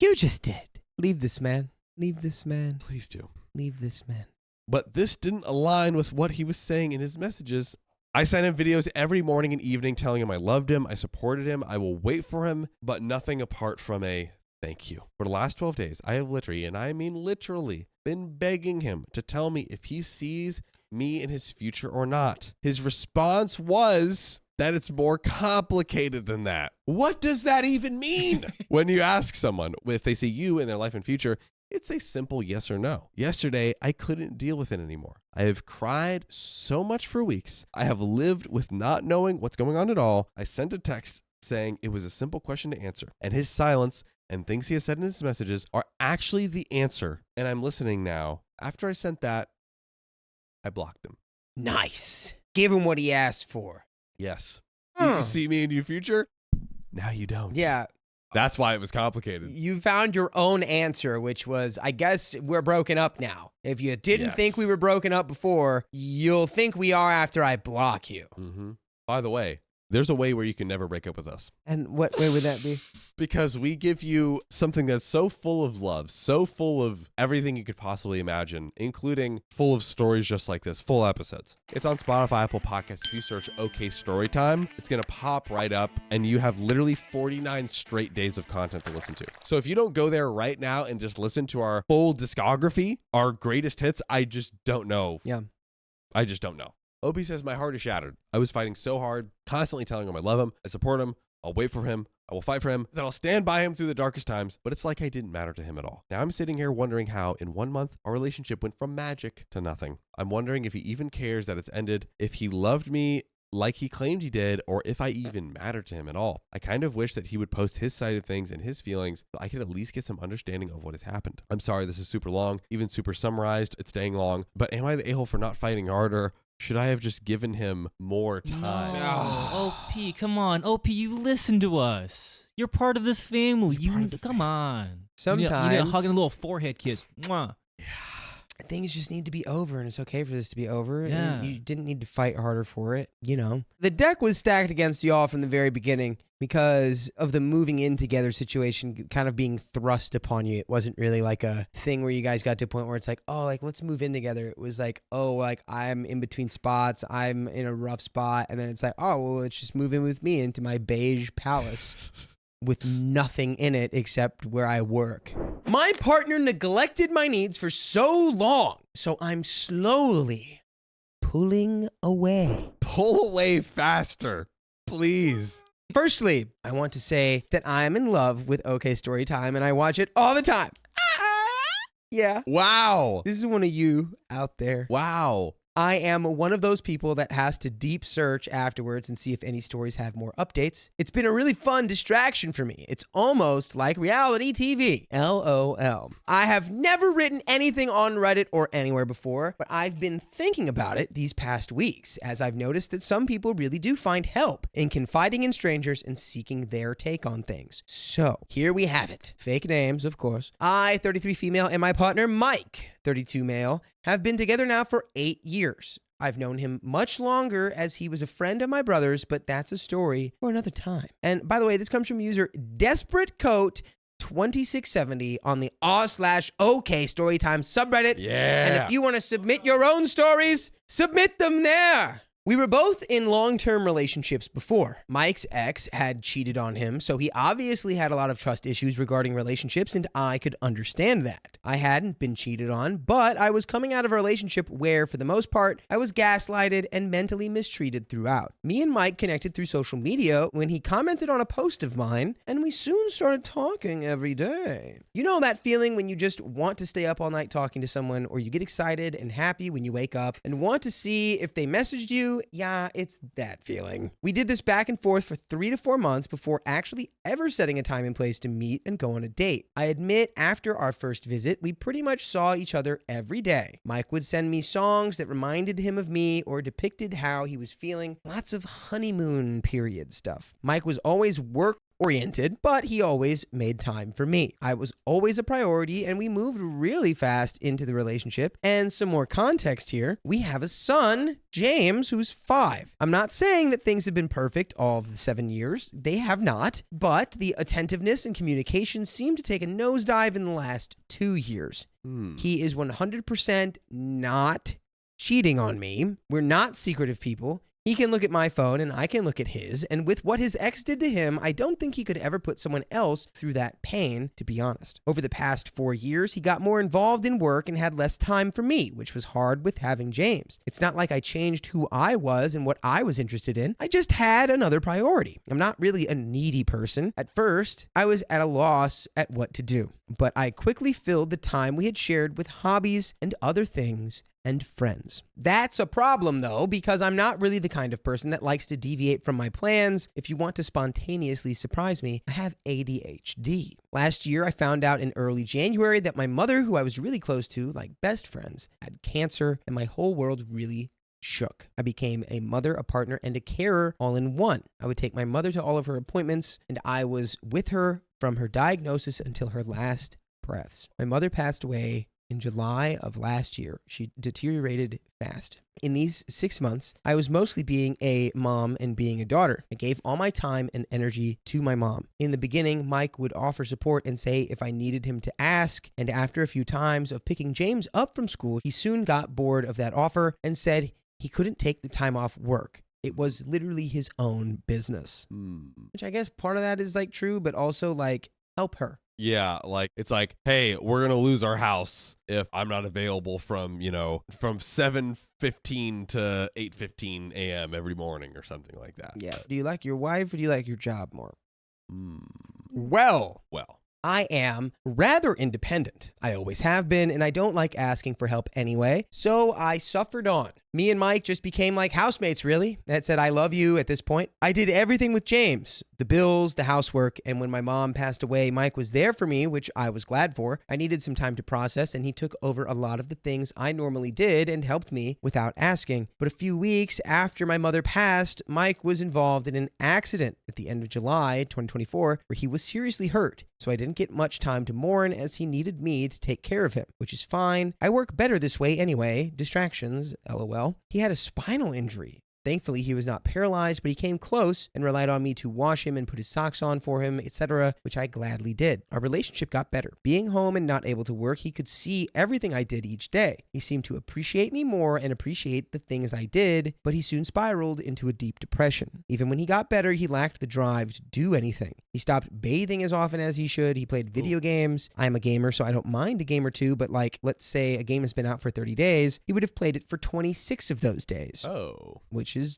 You just did. Leave this man. Leave this man. Please do. Leave this man. But this didn't align with what he was saying in his messages. I sent him videos every morning and evening telling him I loved him, I supported him, I will wait for him, but nothing apart from a thank you. For the last 12 days, I have literally, and I mean literally, been begging him to tell me if he sees me in his future or not. His response was that it's more complicated than that. What does that even mean? When you ask someone if they see you in their life and future, it's a simple yes or no. Yesterday, I couldn't deal with it anymore. I have cried so much for weeks. I have lived with not knowing what's going on at all. I sent a text saying it was a simple question to answer, and his silence and things he has said in his messages are actually the answer, and I'm listening now. After I sent that, I blocked him. Nice. Give him what he asked for. Yes. You see me in your future? Now you don't. Yeah. That's why it was complicated. You found your own answer, which was, I guess we're broken up now. If you didn't think we were broken up before, you'll think we are after I block you. Mm-hmm. By the way, There's a way where you can never break up with us. And what way would that be? Because we give you something that's so full of love, so full of everything you could possibly imagine, including full of stories just like this, full episodes. It's on Spotify, Apple Podcasts. If you search OK Storytime, it's going to pop right up, and you have literally 49 straight days of content to listen to. So if you don't go there right now and just listen to our full discography, our greatest hits, I just don't know. Yeah. I just don't know. Opie says, my heart is shattered. I was fighting so hard, constantly telling him I love him, I support him, I'll wait for him, I will fight for him, then I'll stand by him through the darkest times, but it's like I didn't matter to him at all. Now I'm sitting here wondering how, in 1 month, our relationship went from magic to nothing. I'm wondering if he even cares that it's ended, if he loved me like he claimed he did, or if I even mattered to him at all. I kind of wish that he would post his side of things and his feelings so I could at least get some understanding of what has happened. I'm sorry this is super long, even super summarized, it's staying long, but am I the a-hole for not fighting harder? Should I have just given him more time? No. OP, come on. OP, you listen to us. You're part of this family. Come on. Sometimes you need a hug and a little forehead kiss. Mwah. Things just need to be over, and it's okay for this to be over. Yeah. And you didn't need to fight harder for it, the deck was stacked against y'all from the very beginning because of the moving in together situation kind of being thrust upon you. It wasn't really like a thing where you guys got to a point where it's like, oh, like, let's move in together. It was like, oh, like, I'm in between spots. I'm in a rough spot. And then it's like, oh, well, let's just move in with me into my beige palace with nothing in it except where I work. My partner neglected my needs for so long, so I'm slowly pulling away. Pull away faster, please. Firstly, I want to say that I'm in love with OK Storytime and I watch it all the time. Yeah. Wow. This is one of you out there. Wow. I am one of those people that has to deep search afterwards and see if any stories have more updates. It's been a really fun distraction for me. It's almost like reality TV. LOL. I have never written anything on Reddit or anywhere before, but I've been thinking about it these past weeks, as I've noticed that some people really do find help in confiding in strangers and seeking their take on things. So, here we have it. Fake names, of course. I, 33 female, and my partner, Mike, 32 male, have been together now for 8 years. I've known him much longer as he was a friend of my brother's, but that's a story for another time. And by the way, this comes from user DesperateCoat2670 on the r/OK Storytime subreddit. Yeah. And if you want to submit your own stories, submit them there. We were both in long-term relationships before. Mike's ex had cheated on him, so he obviously had a lot of trust issues regarding relationships, and I could understand that. I hadn't been cheated on, but I was coming out of a relationship where, for the most part, I was gaslighted and mentally mistreated throughout. Me and Mike connected through social media when he commented on a post of mine, and we soon started talking every day. You know that feeling when you just want to stay up all night talking to someone, or you get excited and happy when you wake up and want to see if they messaged you? Yeah, it's that feeling. We did this back and forth for 3 to 4 months before actually ever setting a time and place to meet and go on a date. I admit, after our first visit, we pretty much saw each other every day. Mike would send me songs that reminded him of me or depicted how he was feeling. Lots of honeymoon period stuff. Mike was always work-oriented, but he always made time for me. I was always a priority, and we moved really fast into the relationship. And some more context here. We have a son, James, who's 5. I'm not saying that things have been perfect all of the 7 years. They have not. But the attentiveness and communication seem to take a nosedive in the last 2 years. He is 100% not cheating on me. We're not secretive people. He can look at my phone and I can look at his, and with what his ex did to him, I don't think he could ever put someone else through that pain, to be honest. Over the past 4 years, he got more involved in work and had less time for me, which was hard with having James. It's not like I changed who I was and what I was interested in. I just had another priority. I'm not really a needy person. At first, I was at a loss at what to do, but I quickly filled the time we had shared with hobbies and other things and friends. That's a problem though, because I'm not really the kind of person that likes to deviate from my plans. If you want to spontaneously surprise me, I have ADHD. Last year, I found out in early January that my mother, who I was really close to, like best friends, had cancer, and my whole world really shook. I became a mother, a partner, and a carer all in one. I would take my mother to all of her appointments, and I was with her from her diagnosis until her last breaths. My mother passed away In July of last year, she deteriorated fast. In these 6 months, I was mostly being a mom and being a daughter. I gave all my time and energy to my mom. In the beginning, Mike would offer support and say if I needed him to ask, and after a few times of picking James up from school, he soon got bored of that offer and said he couldn't take the time off work. It was literally his own business. Which I guess part of that is like true, but also like help her. Yeah, like it's like, hey, we're gonna lose our house if I'm not available from 7:15 to 8:15 a.m. every morning or something like that. Yeah. Do you like your wife or do you like your job more? Well, I am rather independent. I always have been, and I don't like asking for help anyway. So I suffered on. Me and Mike just became like housemates, really. That said, I love you at this point. I did everything with James, the bills, the housework, and when my mom passed away, Mike was there for me, which I was glad for. I needed some time to process, and he took over a lot of the things I normally did and helped me without asking. But a few weeks after my mother passed, Mike was involved in an accident at the end of July 2024 where he was seriously hurt. So I didn't get much time to mourn as he needed me to take care of him, which is fine. I work better this way anyway. Distractions, LOL. He had a spinal injury. Thankfully, he was not paralyzed, but he came close and relied on me to wash him and put his socks on for him, etc., which I gladly did. Our relationship got better. Being home and not able to work, he could see everything I did each day. He seemed to appreciate me more and appreciate the things I did, but he soon spiraled into a deep depression. Even when he got better, he lacked the drive to do anything. He stopped bathing as often as he should. He played video games. I am a gamer, so I don't mind a game or two, but like, let's say a game has been out for 30 days, he would have played it for 26 of those days. Oh.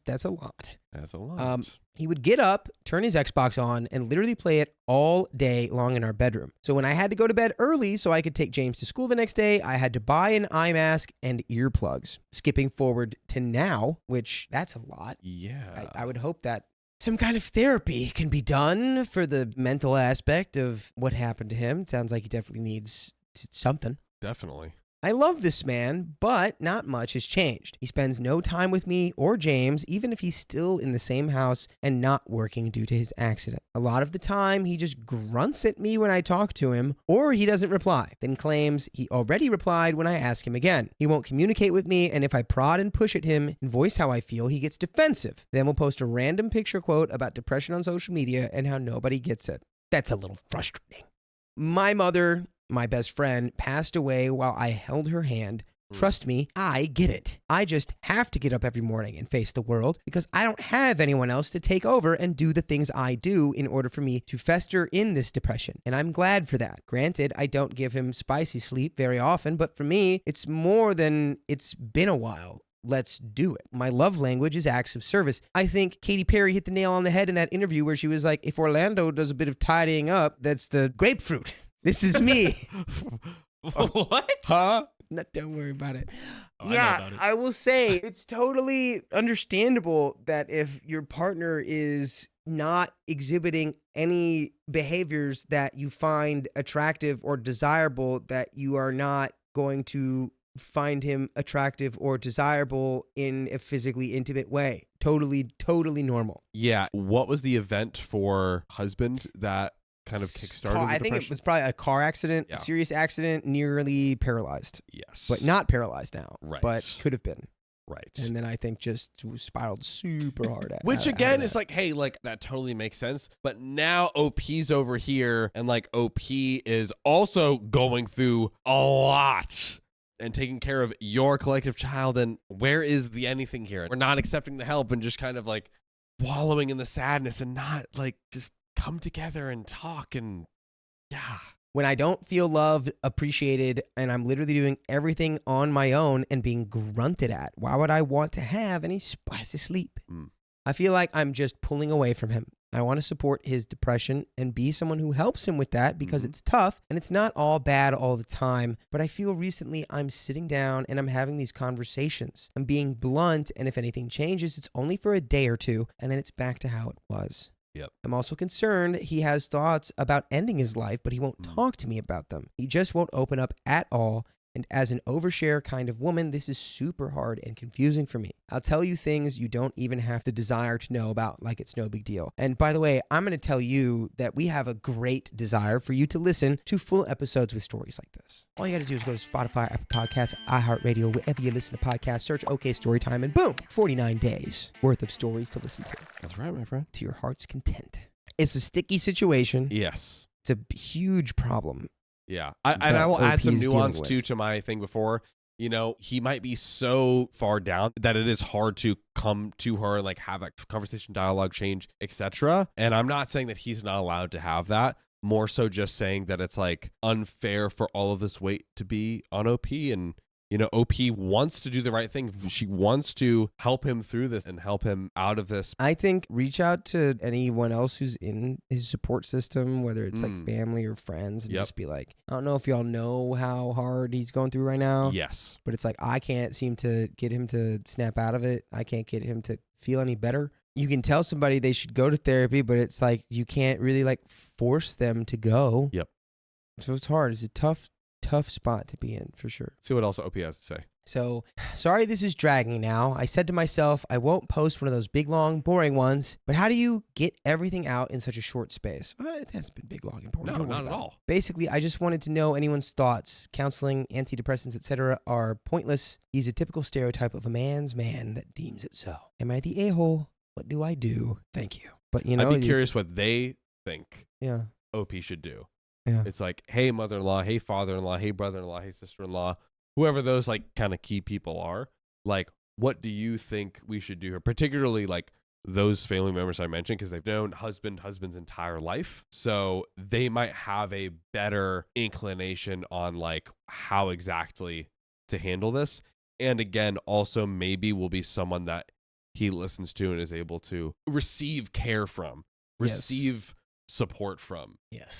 That's a lot. That's a lot. He would get up, turn his Xbox on, and literally play it all day long in our bedroom. So when I had to go to bed early so I could take James to school the next day, I had to buy an eye mask and earplugs. Skipping forward to now, which that's a lot. Yeah. I would hope that some kind of therapy can be done for the mental aspect of what happened to him. It sounds like he definitely needs something. Definitely. I love this man, but not much has changed. He spends no time with me or James, even if he's still in the same house and not working due to his accident. A lot of the time, he just grunts at me when I talk to him, or he doesn't reply, then claims he already replied when I ask him again. He won't communicate with me, and if I prod and push at him and voice how I feel, he gets defensive. Then we'll post a random picture quote about depression on social media and how nobody gets it. That's a little frustrating. My mother, my best friend, passed away while I held her hand. Trust me, I get it. I just have to get up every morning and face the world because I don't have anyone else to take over and do the things I do in order for me to fester in this depression. And I'm glad for that. Granted, I don't give him spicy sleep very often, but for me, it's more than it's been a while. Let's do it. My love language is acts of service. I think Katy Perry hit the nail on the head in that interview where she was like, if Orlando does a bit of tidying up, that's the grapefruit. This is me. What? Huh? No, don't worry about it. Oh, I know about it. I will say it's totally understandable that if your partner is not exhibiting any behaviors that you find attractive or desirable, that you are not going to find him attractive or desirable in a physically intimate way. Totally normal. Yeah. What was the event for husband that kind of kickstarted the I think it was probably a car accident, Yeah. serious accident, nearly paralyzed. Yes. But not paralyzed now. Right. But could have been. Right. And then I think just spiraled super hard at Which out of again that. is like, hey, like that totally makes sense. But now OP's over here and like OP is also going through a lot and taking care of your collective child. And where is the anything here? We're not accepting the help and just kind of like wallowing in the sadness and not like just come together and talk and yeah. When I don't feel loved, appreciated, and I'm literally doing everything on my own and being grunted at, why would I want to have any spicy sleep? I feel like I'm just pulling away from him. I want to support his depression and be someone who helps him with that because it's tough and it's not all bad all the time. But I feel recently I'm sitting down and I'm having these conversations. I'm being blunt, and if anything changes, it's only for a day or two, and then it's back to how it was. Yep. I'm also concerned he has thoughts about ending his life, but he won't talk to me about them. He just won't open up at all, And as an overshare kind of woman, this is super hard and confusing for me. I'll tell you things you don't even have the desire to know about, like it's no big deal. And by the way, I'm going to tell you that we have a great desire for you to listen to full episodes with stories like this. All you got to do is go to Spotify, Apple Podcasts, iHeartRadio, wherever you listen to podcasts, search OK Storytime, and boom, 49 days worth of stories to listen to. That's right, my friend. To your heart's content. It's a sticky situation. Yes. It's a huge problem. Yeah. And I will OP add some is dealing nuance with. too to my thing before. You know, he might be so far down that it is hard to come to her and like have a conversation, dialogue, change, etc. And I'm not saying that he's not allowed to have that. More so just saying that it's like unfair for all of this weight to be on OP. And, you know, OP wants to do the right thing. She wants to help him through this and help him out of this. I think reach out to anyone else who's in his support system, whether it's like family or friends, and just be like, I don't know if y'all know how hard he's going through right now. Yes. But it's like, I can't seem to get him to snap out of it. I can't get him to feel any better. You can tell somebody they should go to therapy, but it's like, you can't really like force them to go. Yep. So it's hard. It's a tough spot to be in for sure. See what else OP has to say. So, sorry this is dragging now. I said to myself, I won't post one of those big, long, boring ones, but how do you get everything out in such a short space? Well, it hasn't been big, long, and boring. No, Don't worry not at about it. all. Basically, I just wanted to know anyone's thoughts. Counseling, antidepressants, etc. are pointless. He's a typical stereotype of a man's man that deems it so. Am I the a-hole? What do I do? Thank you. But, you know, I'd be curious what they think Yeah. OP should do. Yeah. It's like, hey, mother-in-law, hey, father-in-law, hey, brother-in-law, hey, sister-in-law, whoever those like kind of key people are. Like, what do you think we should do here? Particularly like those family members I mentioned, because they've known husband's entire life. So they might have a better inclination on like how exactly to handle this. And again, also maybe will be someone that he listens to and is able to receive care from, receive support from. Yes.